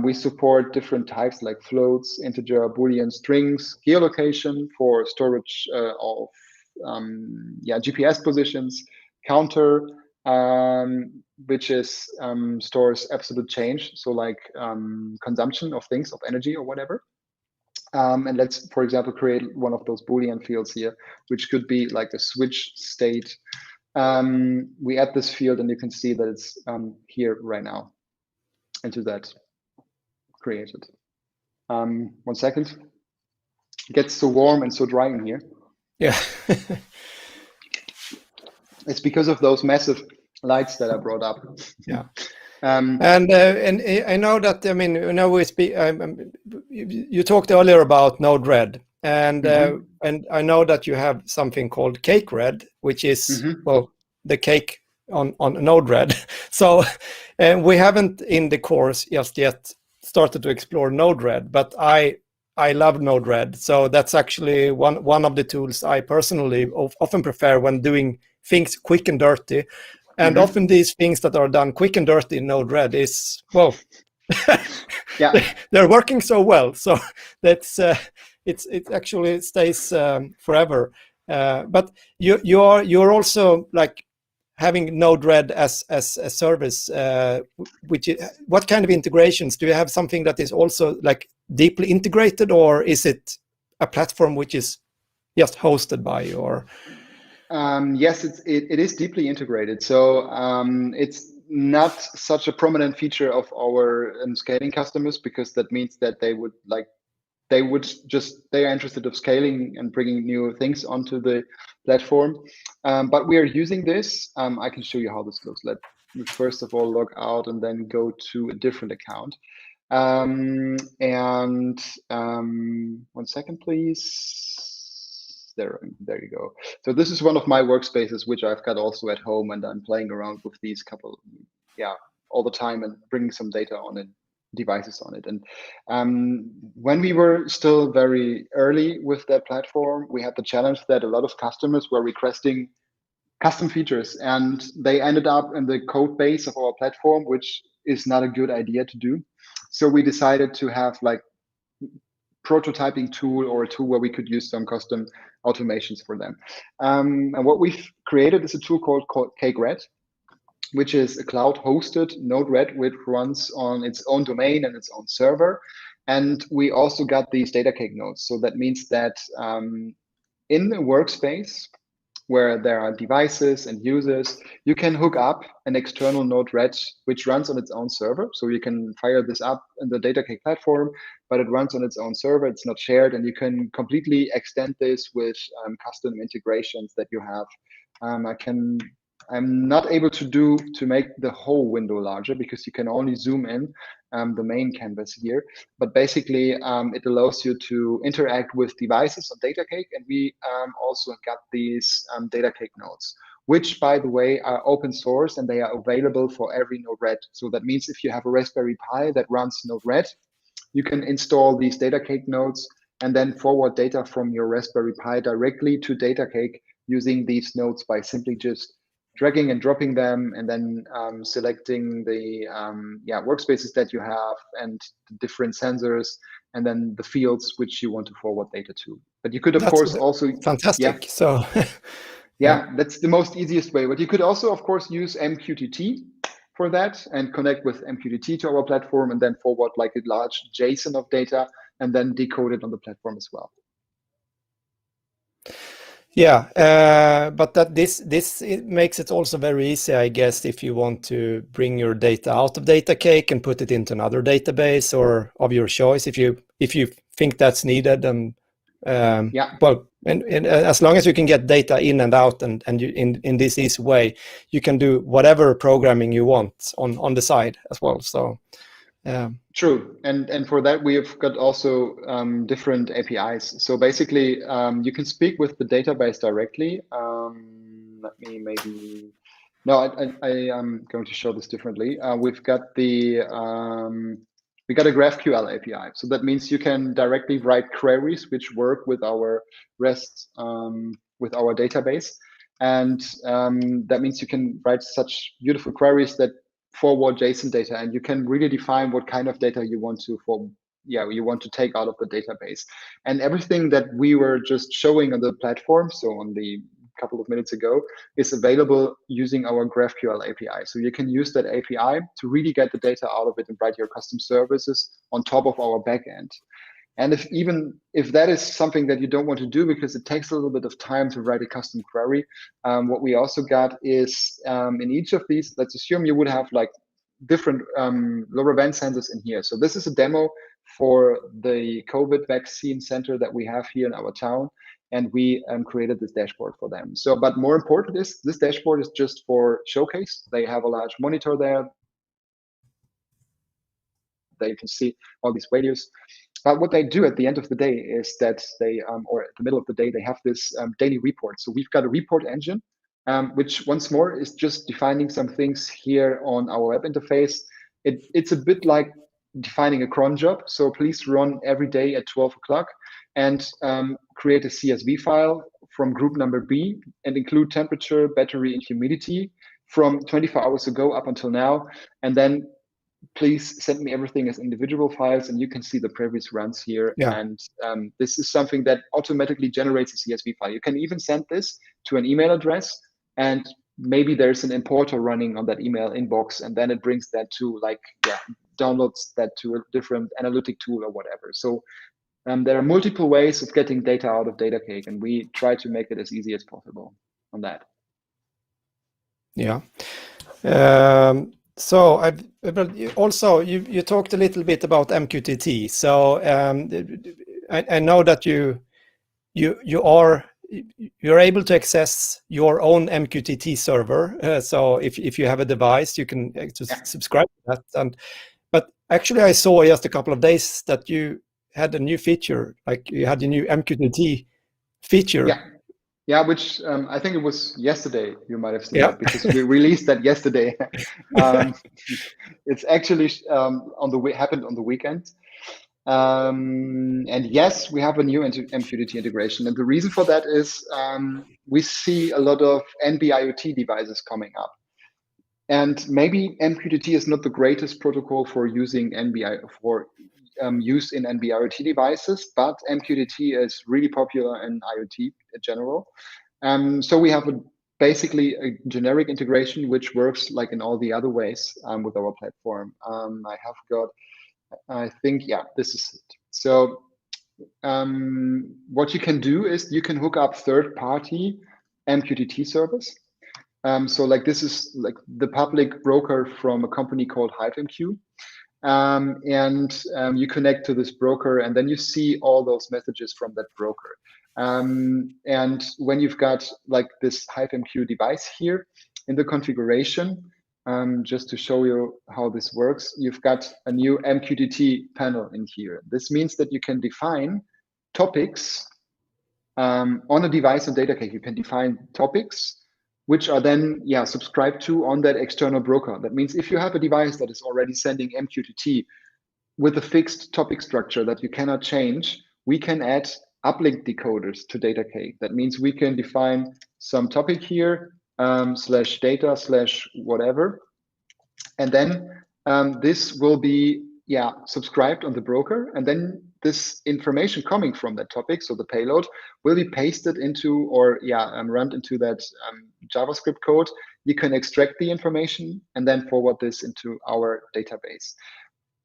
we support different types like floats, integer, Boolean, strings, geolocation for storage of GPS positions, counter, which is stores absolute change, so like consumption of things, of energy or whatever. And let's, for example, create one of those Boolean fields here, which could be like a switch state. We add this field, and you can see that it's here right now into that created. 1 second. It gets so warm and so dry in here. Yeah. It's because of those massive lights that I brought up. Yeah. And I know that, I mean, we speak. You talked earlier about Node-RED, and and I know that you have something called Cake-RED, which is well, the cake on Node-RED. So we haven't in the course just yet started to explore Node-RED, but I love Node-RED. So that's actually one of the tools I personally often prefer when doing things quick and dirty. And often these things that are done quick and dirty in Node-RED is, well, they're working so well. So that's it actually stays forever. But you're also like having Node-RED as a service. What kind of integrations do you have? Something that is also like deeply integrated, or is it a platform which is just hosted by you? Or yes, it is deeply integrated. So it's not such a prominent feature of our scaling customers, because that means that they are interested in scaling and bringing new things onto the platform. But we are using this. I can show you how this looks. Let me first of all log out and then go to a different account. 1 second, please. There you go. So this is one of my workspaces, which I've got also at home, and I'm playing around with these couple, all the time, and bringing some data on it, devices on it. And when we were still very early with that platform, we had the challenge that a lot of customers were requesting custom features, and they ended up in the code base of our platform, which is not a good idea to do. So we decided to have like prototyping tool, or a tool where we could use some custom automations for them. And what we've created is a tool called Cake-RED, which is a cloud-hosted Node-RED, which runs on its own domain and its own server. And we also got these Datacake nodes. So that means that in the workspace, where there are devices and users, you can hook up an external Node-RED, which runs on its own server. So you can fire this up in the Datacake platform, but it runs on its own server. It's not shared, and you can completely extend this with custom integrations that you have. I'm not able to make the whole window larger, because you can only zoom in the main canvas here. But basically, it allows you to interact with devices on Datacake, and we also got these Datacake nodes, which, by the way, are open source, and they are available for every Node-RED. So that means if you have a Raspberry Pi that runs Node-RED, you can install these Datacake nodes and then forward data from your Raspberry Pi directly to Datacake using these nodes by simply just dragging and dropping them, and then selecting the workspaces that you have and the different sensors, and then the fields which you want to forward data to. But you could, of course, also fantastic. So that's the most easiest way. But you could also, of course, use MQTT. for that and connect with MQTT to our platform and then forward like a large JSON of data and then decode it on the platform as well. Yeah, but that this it makes it also very easy, I guess, if you want to bring your data out of Datacake and put it into another database or of your choice, if you think that's needed. And Yeah. well, and as long as you can get data in and out, and you, in this easy way, you can do whatever programming you want on the side as well. So. True, and for that we have got also different APIs. So basically, you can speak with the database directly. Let me maybe. No, I am going to show this differently. We've got the we got a GraphQL API. So that means you can directly write queries which work with our REST with our database, and that means you can write such beautiful queries that forward JSON data, and you can really define what kind of data you want to you want to take out of the database. And everything that we were just showing on the platform, so on the couple of minutes ago, is available using our GraphQL API. So you can use that API to really get the data out of it and write your custom services on top of our backend. And if that is something that you don't want to do because it takes a little bit of time to write a custom query, what we also got is in each of these, let's assume you would have like different LoRaWAN sensors in here. So this is a demo for the COVID vaccine center that we have here in our town. And we created this dashboard for them. So, but more important is this dashboard is just for showcase. They have a large monitor there. They can see all these values. But what they do at the end of the day is that they, or at the middle of the day, they have this daily report. So we've got a report engine, which once more is just defining some things here on our web interface. It's a bit like defining a cron job. So please run every day at 12 o'clock and create a CSV file from group number B and include temperature, battery, and humidity from 24 hours ago up until now. And then please send me everything as individual files, and you can see the previous runs here. Yeah. And this is something that automatically generates a CSV file. You can even send this to an email address, and maybe there's an importer running on that email inbox, and then it brings that to downloads that to a different analytic tool or whatever. So there are multiple ways of getting data out of Datacake, and we try to make it as easy as possible on that. Yeah. So also you talked a little bit about MQTT. So I know that you're able to access your own MQTT server. So if you have a device, you can subscribe to that. But actually, I saw just a couple of days that you had a new feature, like you had a new MQTT feature. Yeah, which I think it was yesterday. You might have seen that because we released that yesterday. It's actually happened on the weekend. And yes, we have a new MQTT integration. And the reason for that is we see a lot of NB-IoT devices coming up. And maybe MQTT is not the greatest protocol for using use in NB-IoT devices, but MQTT is really popular in IoT in general. So we have basically a generic integration which works like in all the other ways with our platform. I think, this is it. So what you can do is you can hook up third-party MQTT servers. So like this is like the public broker from a company called HiveMQ. And you connect to this broker, and then you see all those messages from that broker. And when you've got like this HiveMQ device here in the configuration, just to show you how this works, you've got a new MQTT panel in here. This means that you can define topics on a device on Datacake. You can define topics which are then subscribed to on that external broker. That means if you have a device that is already sending MQTT with a fixed topic structure that you cannot change, we can add uplink decoders to Datacake. That means we can define some topic here, /data/ whatever. And then this will be subscribed on the broker. And then this information coming from that topic, so the payload, will be pasted into or run into that JavaScript code, you can extract the information and then forward this into our database.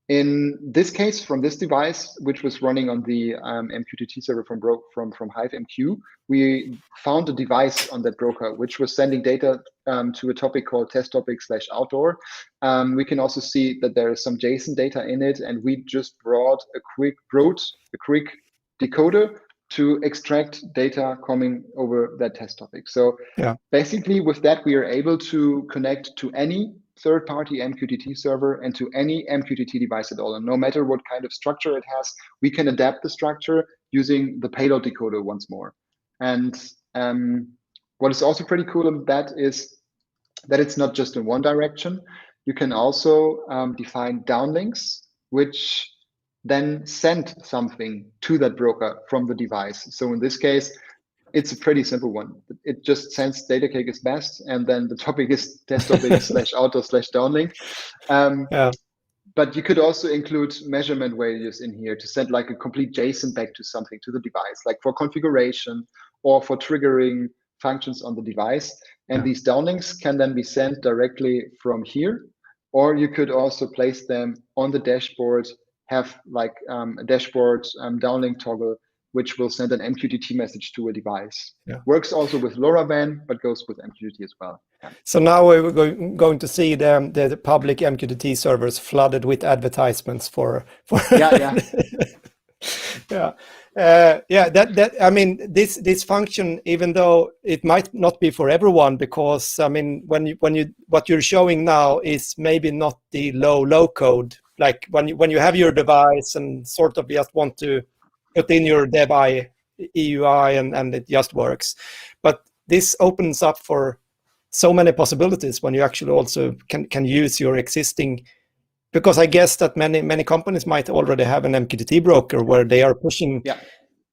In this case, from this device, which was running on the MQTT server from HiveMQ, we found a device on that broker which was sending data to a topic called test topic/outdoor. We can also see that there is some JSON data in it, and we just wrote a quick decoder to extract data coming over that test topic. So basically, with that, we are able to connect to any third-party MQTT server and to any MQTT device at all. And no matter what kind of structure it has, we can adapt the structure using the payload decoder once more. And what is also pretty cool about that is that it's not just in one direction. You can also define downlinks, which then send something to that broker from the device. So in this case, it's a pretty simple one. It just sends Datacake is best, and then the topic is test topic/outdoor/downlink. But you could also include measurement values in here to send like a complete JSON back to something, to the device, like for configuration or for triggering functions on the device. And these downlinks can then be sent directly from here, or you could also place them on the dashboard, have like a dashboard downlink toggle, which will send an MQTT message to a device. Works also with LoRaWAN, but goes with MQTT as well. So now we're going to see the public MQTT servers flooded with advertisements for that I mean, this function, even though it might not be for everyone, because I mean, what you're showing now is maybe not the low code, like when you have your device and sort of just want to put in your dev EUI and it just works. But this opens up for so many possibilities when you actually also can use your existing, because I guess that many companies might already have an MQTT broker where they are pushing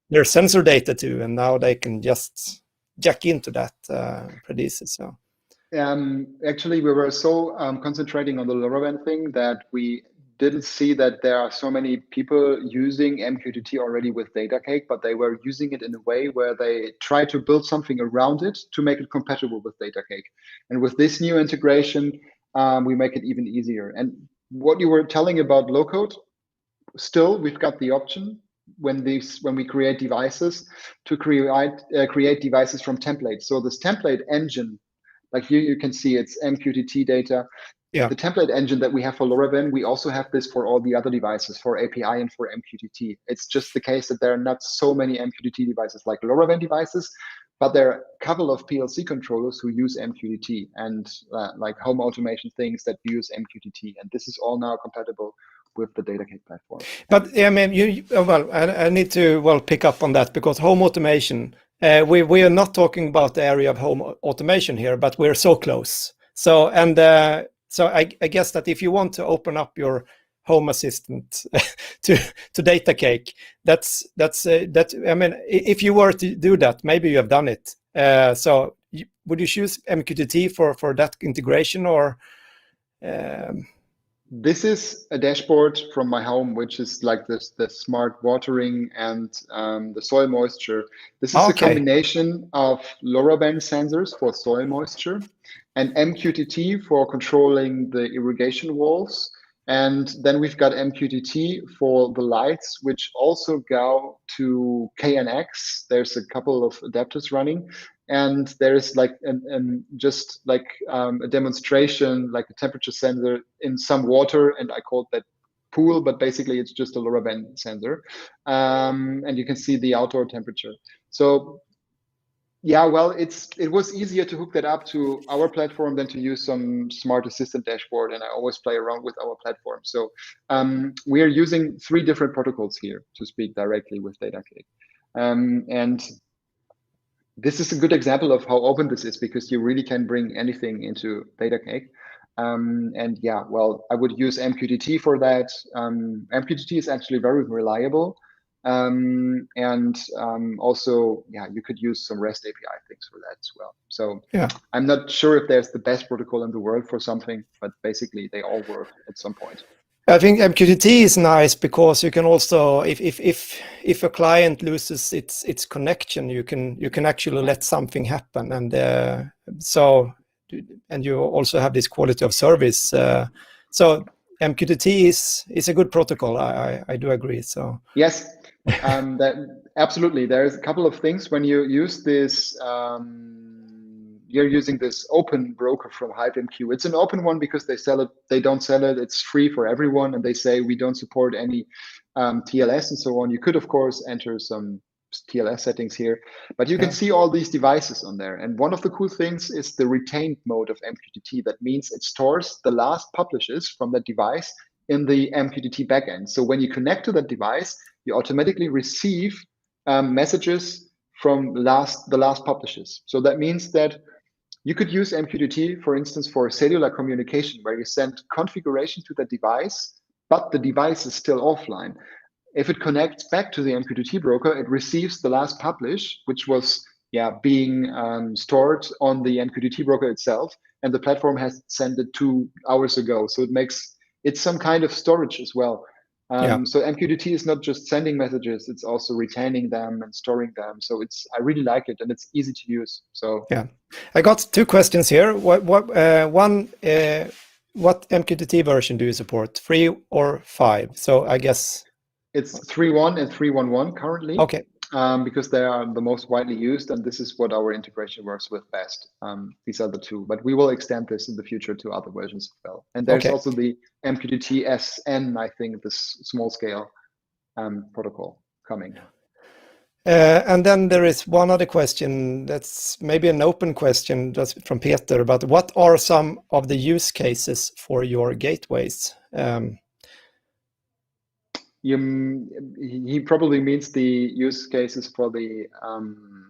their sensor data to, and now they can just jack into that pretty easy. So actually, we were so concentrating on the LoRaWAN thing that we didn't see that there are so many people using MQTT already with Datacake, but they were using it in a way where they try to build something around it to make it compatible with Datacake. And with this new integration, we make it even easier. And what you were telling about low code, still we've got the option when we create devices to create devices from templates. So this template engine, like here you can see it's MQTT data. The template engine that we have for LoRaWAN, we also have this for all the other devices, for API and for MQTT. It's just the case that there are not so many MQTT devices like LoRaWAN devices, but there are a couple of PLC controllers who use MQTT and like home automation things that use MQTT. And this is all now compatible with the Datacake platform. But I mean, I need to pick up on that, because home automation, we are not talking about the area of home automation here, but we're so close. So So I guess that if you want to open up your home assistant to Datacake, that's I mean, if you were to do that, maybe you have done it. So would you choose MQTT for that integration, or? This is a dashboard from my home, which is like the smart watering and the soil moisture. This is a combination of LoRaWAN sensors for soil moisture and MQTT for controlling the irrigation walls. And then we've got MQTT for the lights, which also go to KNX. There's a couple of adapters running. And there is like a demonstration, like a temperature sensor in some water, and I called that pool, but basically it's just a LoRaWAN sensor. And you can see the outdoor temperature. So yeah, well, it was easier to hook that up to our platform than to use some smart assistant dashboard, and I always play around with our platform. So we are using 3 different protocols here to speak directly with Datacake. And this is a good example of how open this is, because you really can bring anything into Datacake. And yeah, well, I would use MQTT for that. MQTT is actually very reliable. Also, yeah, you could use some REST API things for that as well. So yeah, I'm not sure if there's the best protocol in the world for something, but basically they all work at some point. I think MQTT is nice because you can also, if a client loses its connection, you can actually let something happen, and and you also have this quality of service. So MQTT is a good protocol. I do agree. So yes, absolutely. There's a couple of things when you use this. You're using this open broker from HypeMQ. It's an open one because they sell it. They don't sell it. It's free for everyone, and they say we don't support any TLS and so on. You could, of course, enter some TLS settings here, but you can see all these devices on there. And one of the cool things is the retained mode of MQTT. That means it stores the last publishes from that device in the MQTT backend. So when you connect to that device, you automatically receive messages from the last publishes. So that means that you could use MQTT, for instance, for cellular communication, where you send configuration to the device, but the device is still offline. If it connects back to the MQTT broker, it receives the last publish, which was being stored on the MQTT broker itself, and the platform has sent it 2 hours ago. So it's some kind of storage as well. So MQTT is not just sending messages; it's also retaining them and storing them. So I really like it, and it's easy to use. So yeah, I got 2 questions here. What MQTT version do you support? 3 or 5? So I guess it's 3.1 and 3.1.1 currently. Okay. Because they are the most widely used, and this is what our integration works with best. These are the 2, but we will extend this in the future to other versions as well. And there's also the MQTT SN, I think, this small scale protocol coming. And then there is one other question that's maybe an open question, that's from Peter, but what are some of the use cases for your gateways? He probably means the use cases for the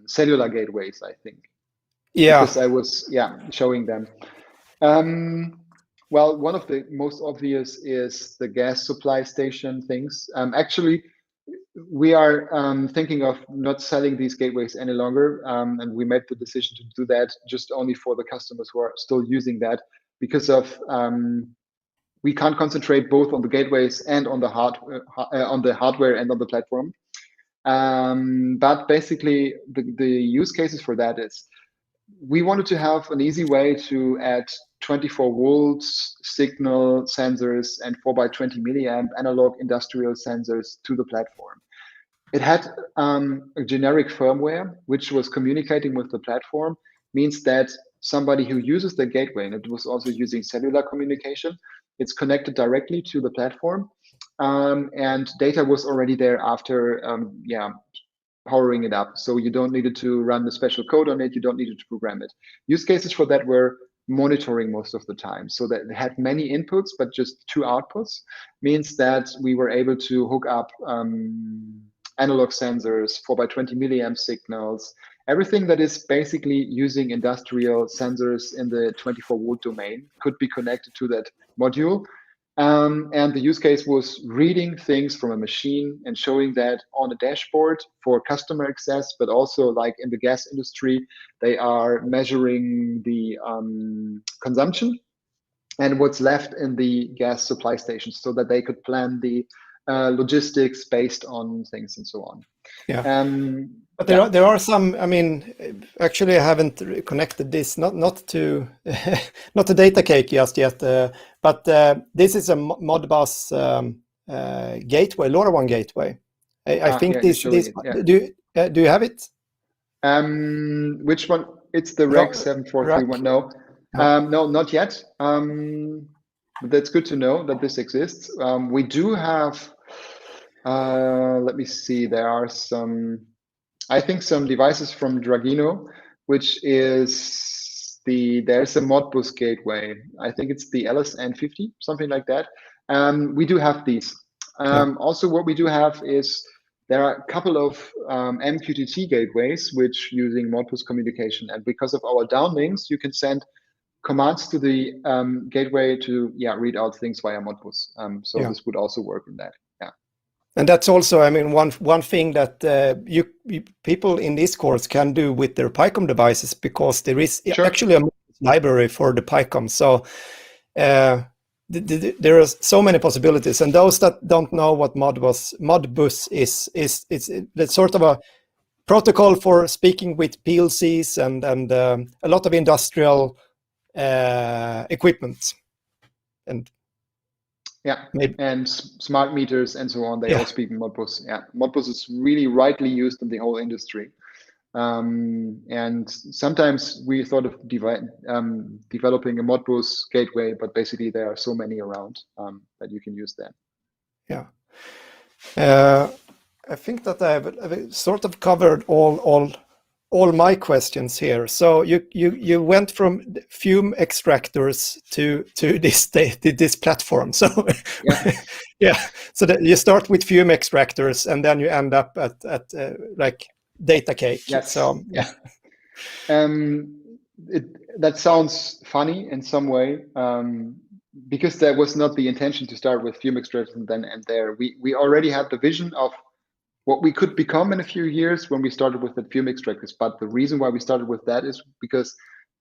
cellular gateways, I think. Yeah. Because I was showing them. Well, one of the most obvious is the gas supply station things. Actually, we are thinking of not selling these gateways any longer, and we made the decision to do that just only for the customers who are still using that, because of we can't concentrate both on the gateways and on the hardware and on the platform. But basically, the use cases for that is we wanted to have an easy way to add 24 volts signal sensors and 4x20 milliamp analog industrial sensors to the platform. It had a generic firmware which was communicating with the platform, means that somebody who uses the gateway, and it was also using cellular communication, it's connected directly to the platform, and data was already there after powering it up. So you don't need to run a special code on it. You don't need to program it. Use cases for that were monitoring most of the time. So that it had many inputs, but just 2 outputs, means that we were able to hook up analog sensors, 4x20 milliamp signals, everything that is basically using industrial sensors in the 24 volt domain could be connected to that module. And the use case was reading things from a machine and showing that on a dashboard for customer access, but also like in the gas industry, they are measuring the consumption and what's left in the gas supply stations so that they could plan the logistics based on things and so on. But there are some. I mean, actually, I haven't connected this not to not to Datacake just yet. But this is a Modbus gateway, LoRaWAN gateway. I think this. Do you have it? Which one? It's the REC 7431. No, no, not yet. But that's good to know that this exists. We do have. Let me see. There are some. I think some devices from Dragino, which is there's a Modbus gateway. I think it's the LSN50, something like that. We do have these. Also, what we do have is there are a couple of MQTT gateways which using Modbus communication, and because of our downlinks, you can send commands to the gateway to read out things via Modbus. So this would also work in that. And that's also, I mean, one thing that you people in this course can do with their PyCom devices, because there is actually a library for the PyCom. So there are so many possibilities, and those that don't know what Modbus is it's sort of a protocol for speaking with PLCs and a lot of industrial equipment, and maybe and smart meters and so on. They all speak in Modbus. Modbus is really widely used in the whole industry. And sometimes we thought of developing a Modbus gateway, but basically there are so many around that you can use that. I think that I've sort of covered all my questions here. So you went from fume extractors to this platform. So so that you start with fume extractors and then you end up at like Datacake. Yes. So that sounds funny in some way, because that was not the intention to start with fume extractors and then end there. We already had the vision of what we could become in a few years when we started with the fume extractors. But the reason why we started with that is because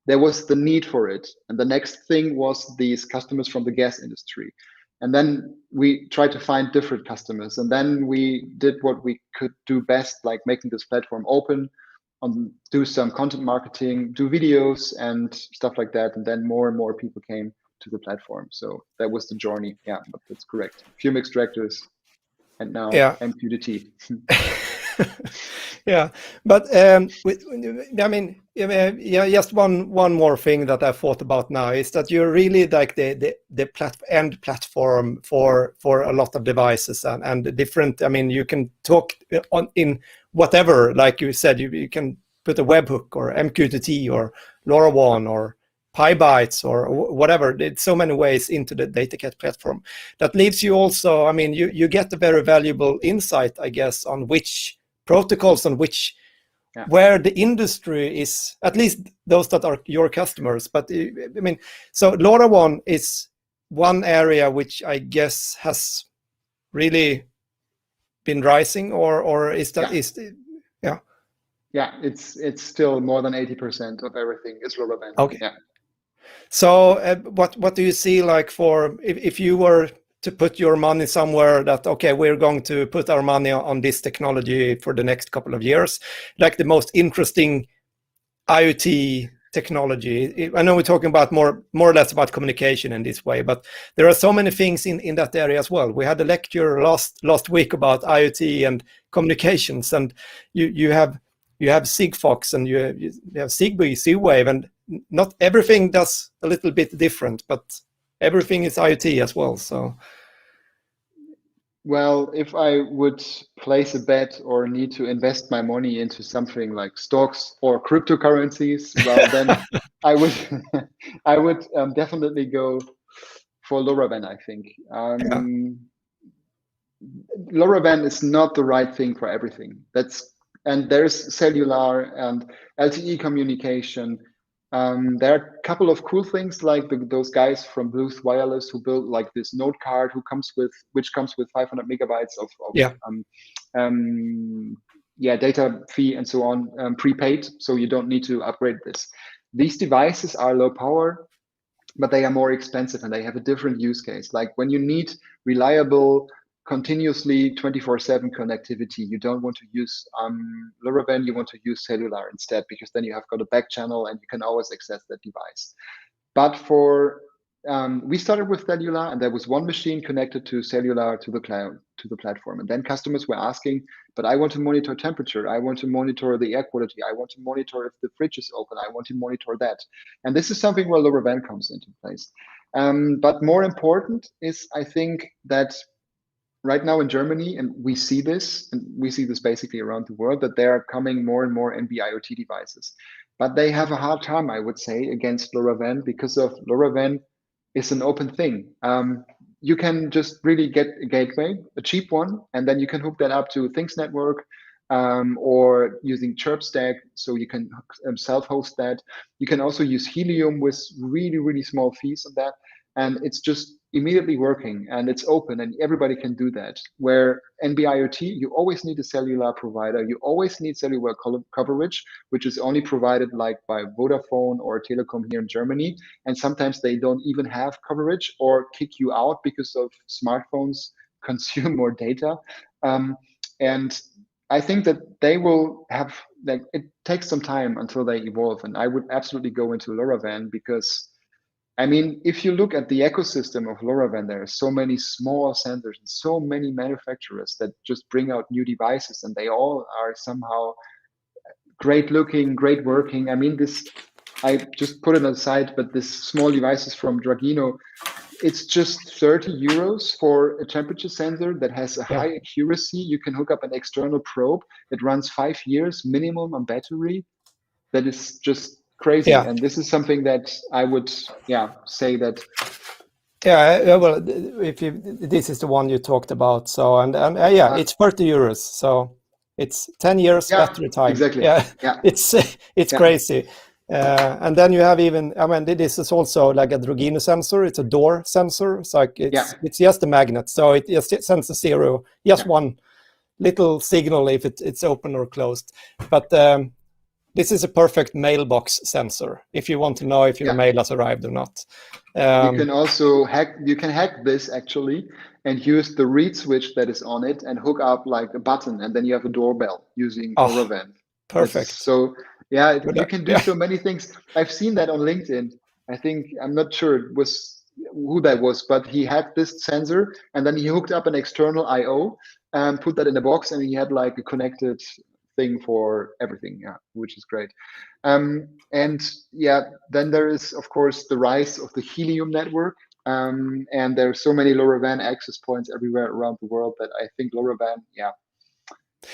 there was the need for it. And the next thing was these customers from the gas industry. And then we tried to find different customers. And then we did what we could do best, like making this platform open, do some content marketing, do videos and stuff like that. And then more and more people came to the platform. So that was the journey. Yeah, but that's correct. Fume extractors and now MQTT. But I mean, just one more thing that I thought about now is that you're really like the end platform for a lot of devices and different. I mean, you can talk in whatever, like you said, you can put a webhook or MQTT or LoRaWAN or PyBytes or whatever. There's so many ways into the Datacake platform. That leaves you also, I mean, you get a very valuable insight, I guess, on which protocols on which where the industry is, at least those that are your customers. But I mean, so LoRaWAN is one area which I guess has really been rising, or is that it's still more than 80% of everything is LoRaWAN. Okay. So what do you see, like, for if you were to put your money somewhere that, okay, we're going to put our money on this technology for the next couple of years, like the most interesting IoT technology? I know we're talking about more or less about communication in this way, but there are so many things in that area as well. We had a lecture last week about IoT and communications, and you have Sigfox and you have Zigbee, Z-Wave, and not everything does a little bit different, but everything is IoT as well. So, well, if I would place a bet or need to invest my money into something like stocks or cryptocurrencies, well, then I would definitely go for LoRaWAN, I think. LoRaWAN is not the right thing for everything. And there's cellular and LTE communication. There are a couple of cool things, like those guys from Bluetooth Wireless who built like this note card which comes with 500 megabytes of data fee and so on, prepaid, so you don't need to upgrade this. These devices are low power, but they are more expensive and they have a different use case. Like when you need reliable, continuously 24/7 connectivity, you don't want to use LoRaWAN, you want to use cellular instead, because then you have got a back channel and you can always access that device. But for we started with cellular, and there was one machine connected to cellular to the cloud, to the platform. And then customers were asking, but I want to monitor temperature, I want to monitor the air quality, I want to monitor if the fridge is open, I want to monitor that. And this is something where LoRaWAN comes into place. But more important is, I think, that right now in Germany, and we see this basically around the world, that there are coming more and more NB-IoT devices. But they have a hard time, I would say, against LoRaWAN, because of LoRaWAN is an open thing. You can just really get a gateway, a cheap one, and then you can hook that up to Things Network, or using ChirpStack, so you can self-host that. You can also use Helium with really, really small fees on that. And it's just, immediately working and it's open and everybody can do that. Where NB-IoT, you always need a cellular provider. You always need cellular coverage, which is only provided like by Vodafone or Telekom here in Germany. And sometimes they don't even have coverage or kick you out because of smartphones consume more data. And I think that they will have, like, it takes some time until they evolve. And I would absolutely go into LoRaWAN because, I mean, if you look at the ecosystem of LoRaWAN, there are so many small sensors and so many manufacturers that just bring out new devices, and they all are somehow great looking, great working. I mean, this, I just put it aside, but this small devices from Dragino, it's just 30 euros for a temperature sensor that has a high accuracy. You can hook up an external probe. It runs 5 years minimum on battery. That is just crazy. Yeah. And this is something that I would, say that. Yeah, well, if you, this is the one you talked about. So, and it's 30 euros. So it's 10 years battery time. Exactly. Yeah, yeah. it's crazy. And then you have even, I mean, this is also like a Dragino sensor. It's a door sensor. It's like, it's just a magnet. So it just sends a zero, one little signal if it's open or closed. But this is a perfect mailbox sensor if you want to know if your mail has arrived or not. You can also hack this actually and use the read switch that is on it and hook up like a button, and then you have a doorbell using LoRaWAN. Perfect. So you can do so many things. I've seen that on LinkedIn. I think, I'm not sure it was who that was, but he had this sensor and then he hooked up an external IO and put that in a box, and he had like a connected thing for everything, which is great. And then there is, of course, the rise of the Helium network. And there are so many LoRaWAN access points everywhere around the world that I think LoRaWAN,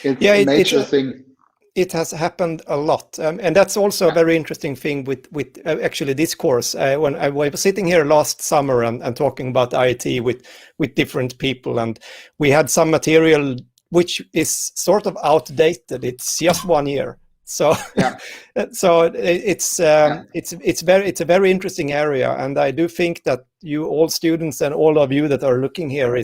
it's a major thing. It has happened a lot, and that's also a very interesting thing with actually this course. When I was sitting here last summer and talking about IoT with different people, and we had some material which is sort of outdated. It's just 1 year, so so it's a very interesting area, and I do think that you all students and all of you that are looking here,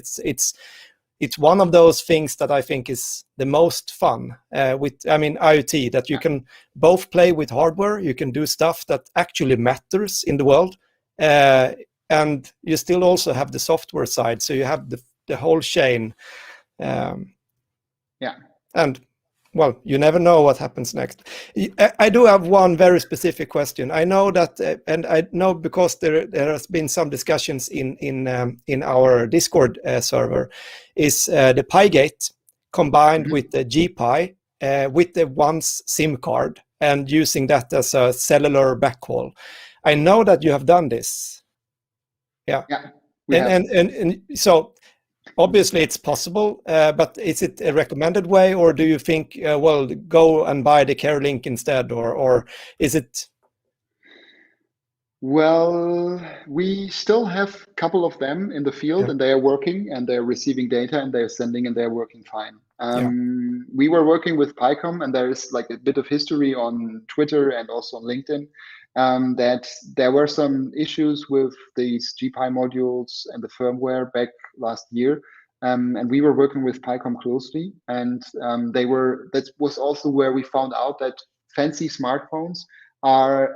it's one of those things that I think is the most fun with, I mean, IoT, that you can both play with hardware, you can do stuff that actually matters in the world, and you still also have the software side, so you have the whole chain. And well, you never know what happens next. I do have one very specific question. I know that, and I know because there has been some discussions in our Discord server, is the Pi-Gate combined with the GPI with the once SIM card and using that as a cellular backhaul. I know that you have done this. And so obviously it's possible, but is it a recommended way, or do you think, well, go and buy the CareLink instead, or is it? Well, we still have a couple of them in the field, and they are working, and they're receiving data, and they're sending, and they're working fine. We were working with PyCom, and there is like a bit of history on Twitter and also on LinkedIn, that there were some issues with these GPI modules and the firmware back last year. And we were working with PyCom closely, and that was also where we found out that fancy smartphones are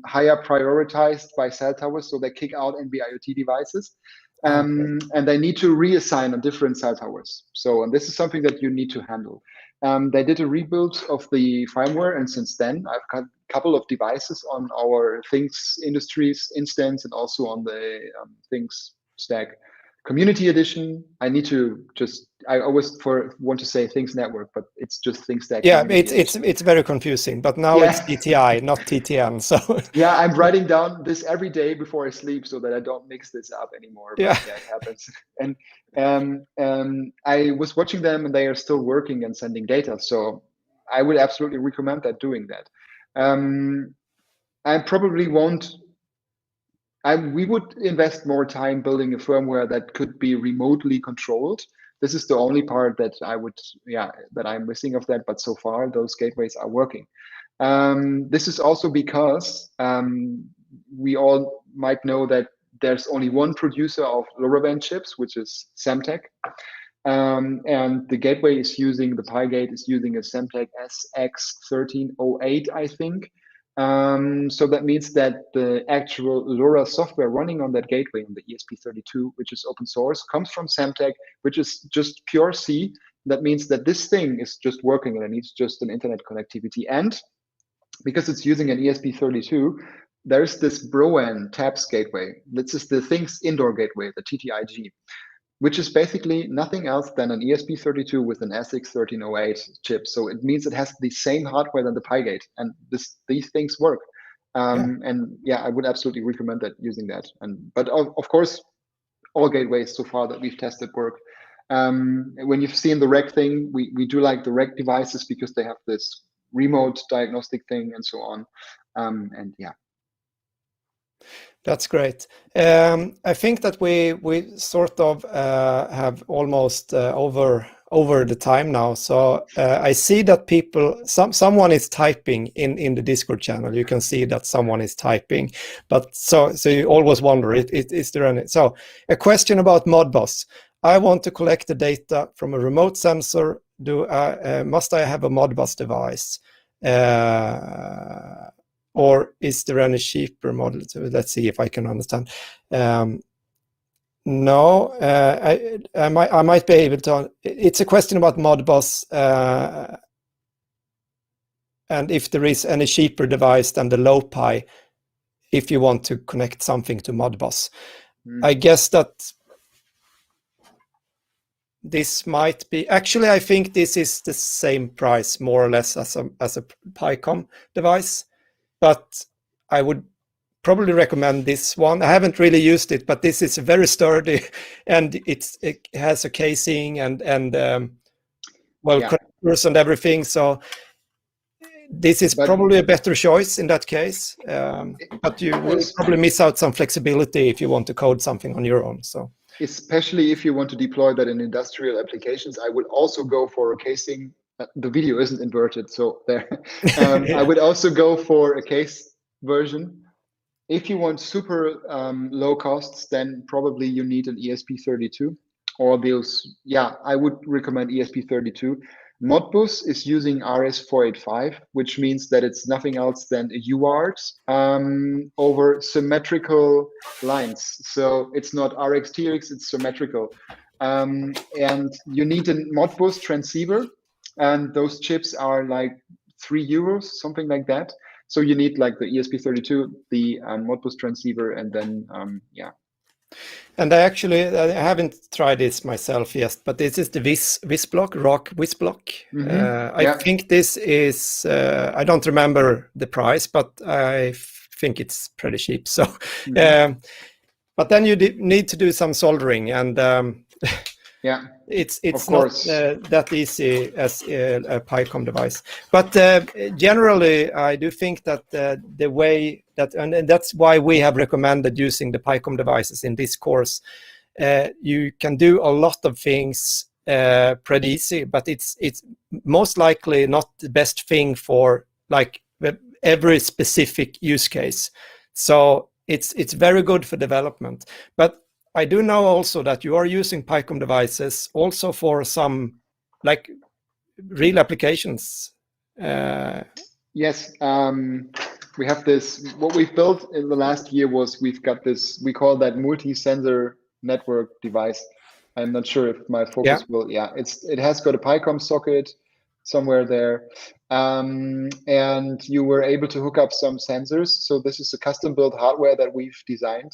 higher prioritized by cell towers, so they kick out NB-IoT devices, and they need to reassign on different cell towers. So, and this is something that you need to handle. They did a rebuild of the firmware, and since then I've got a couple of devices on our Things Industries instance and also on the Things Stack Community Edition. I need to I always want to say Things Network, but it's just Things Stack. Yeah, it's very confusing, but now it's TTI, not TTN. So I'm writing down this every day before I sleep so that I don't mix this up anymore. But it happens. And I was watching them, and they are still working and sending data. So I would absolutely recommend doing that. I probably won't. We would invest more time building a firmware that could be remotely controlled. This is the only part that that I'm missing of that. But so far, those gateways are working. This is also because we all might know that there's only one producer of LoRaWAN chips, which is Semtech. And the gateway is using, the Pi gate is using a Semtech SX1308, I think. So that means that the actual LoRa software running on that gateway, on the ESP32, which is open source, comes from Semtech, which is just pure C. That means that this thing is just working and it needs just an internet connectivity. And because it's using an ESP32, there's this BroWAN TAPS gateway. This is the Things Indoor Gateway, the TTIG, which is basically nothing else than an ESP32 with an SX1308 chip. So it means it has the same hardware than the Pi gate, and these things work. And yeah, I would absolutely recommend that, using that. But of course, all gateways so far that we've tested work. When you've seen the REC thing, we do like the REC devices because they have this remote diagnostic thing and so on. And yeah. That's great. I think that we sort of have almost over the time now. So I see that someone is typing in the Discord channel. You can see that someone is typing, but so you always wonder, is there any? So a question about Modbus. I want to collect the data from a remote sensor. Must I have a Modbus device? Or is there any cheaper model? So let's see if I can understand. No, I might be able to. It's a question about Modbus, and if there is any cheaper device than the LowPi, if you want to connect something to Modbus. I guess that this might be. Actually, I think this is the same price, more or less, as a PiCom device. But I would probably recommend this one. I haven't really used it, but this is very sturdy, and it has a casing and connectors and everything. So this is probably a better choice in that case. But you will probably miss out some flexibility if you want to code something on your own. So especially if you want to deploy that in industrial applications, I would also go for a casing. The video isn't inverted, so there. I would also go for a case version. If you want super low costs, then probably you need an ESP32 or those. Yeah, I would recommend ESP32. Modbus is using RS485, which means that it's nothing else than a UART over symmetrical lines. So it's not RX-TX, it's symmetrical. And you need a Modbus transceiver, and those chips are like €3, something like that. So you need like the ESP32, the Modbus transceiver, and then yeah. And I haven't tried this myself yet, but this is the ROC WISBlock. I think this is, I don't remember the price, but I think it's pretty cheap. So, but then you need to do some soldering, and yeah, it's not that easy as a PiCom device. But generally, I do think that the way that, and that's why we have recommended using the PiCom devices in this course. You can do a lot of things pretty easy, but it's most likely not the best thing for like every specific use case. So it's very good for development, but I do know also that you are using PiCom devices also for some like real applications. Yes, we have this. What we've built in the last year was we've got this. We call that multi-sensor network device. I'm not sure if my focus will. Yeah, it has got a PiCom socket somewhere there, and you were able to hook up some sensors. So this is a custom-built hardware that we've designed.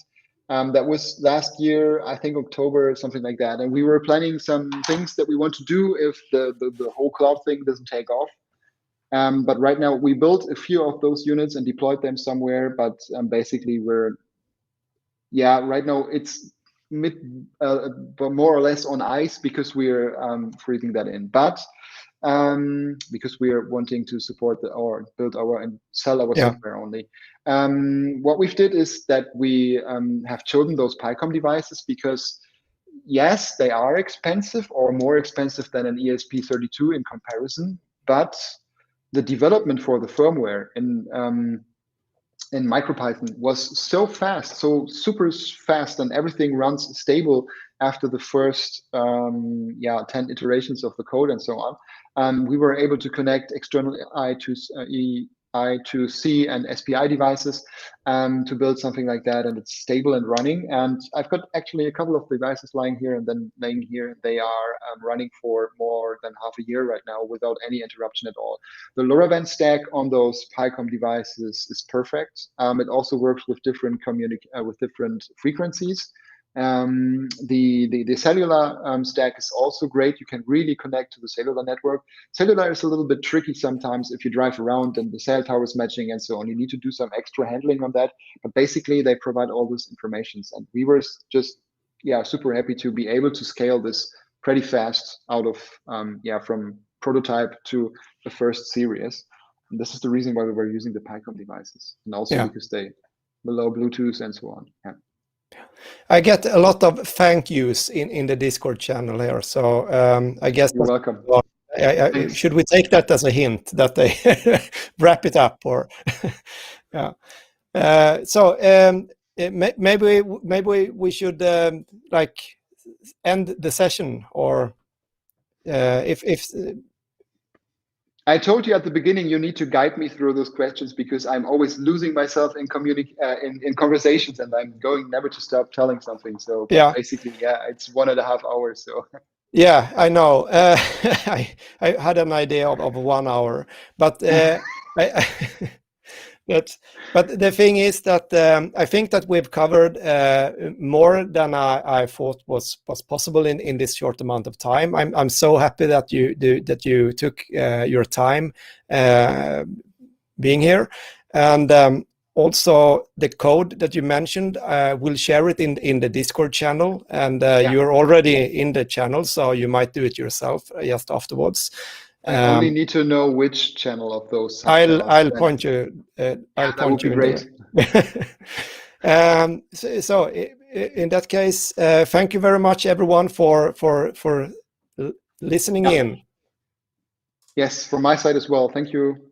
That was last year, I think October or something like that. And we were planning some things that we want to do if the whole cloud thing doesn't take off. But right now we built a few of those units and deployed them somewhere. But basically right now it's more or less on ice because we're freezing that in. But because we are wanting to support build our and sell our software only. What we've did is that we have chosen those PiCom devices because yes, they are expensive or more expensive than an ESP32 in comparison, but the development for the firmware in MicroPython was so fast, so super fast, and everything runs stable after the first 10 iterations of the code and so on. We were able to connect external I2C and SPI devices to build something like that, and it's stable and running. And I've got actually a couple of devices lying here and then laying here. They are running for more than half a year right now without any interruption at all. The LoRaWAN stack on those PyCom devices is perfect. It also works with different frequencies. The cellular stack is also great. You can really connect to the cellular network. Cellular is a little bit tricky sometimes if you drive around and the cell tower is matching and so on. You need to do some extra handling on that. But basically, they provide all this information. And we were just super happy to be able to scale this pretty fast out of from prototype to the first series. And this is the reason why we were using the PyCom devices, and also because they below Bluetooth and so on. Yeah. I get a lot of thank yous in the Discord channel here, so I guess you're welcome. Should we take that as a hint that they wrap it up, or maybe we should like end the session, or if I told you at the beginning, you need to guide me through those questions because I'm always losing myself in in conversations, and I'm going never to stop telling something. So basically, it's 1.5 hours. So yeah, I know. I had an idea of 1 hour, but but the thing is that I think that we've covered more than I thought was possible in this short amount of time. I'm so happy that you took your time being here, and also the code that you mentioned. We'll share it in the Discord channel, and you're already in the channel, so you might do it yourself just afterwards. I only need to know which channel of those. I'll point you. I'll point you. Great. So in that case, thank you very much, everyone, for listening in. Yes, from my side as well. Thank you.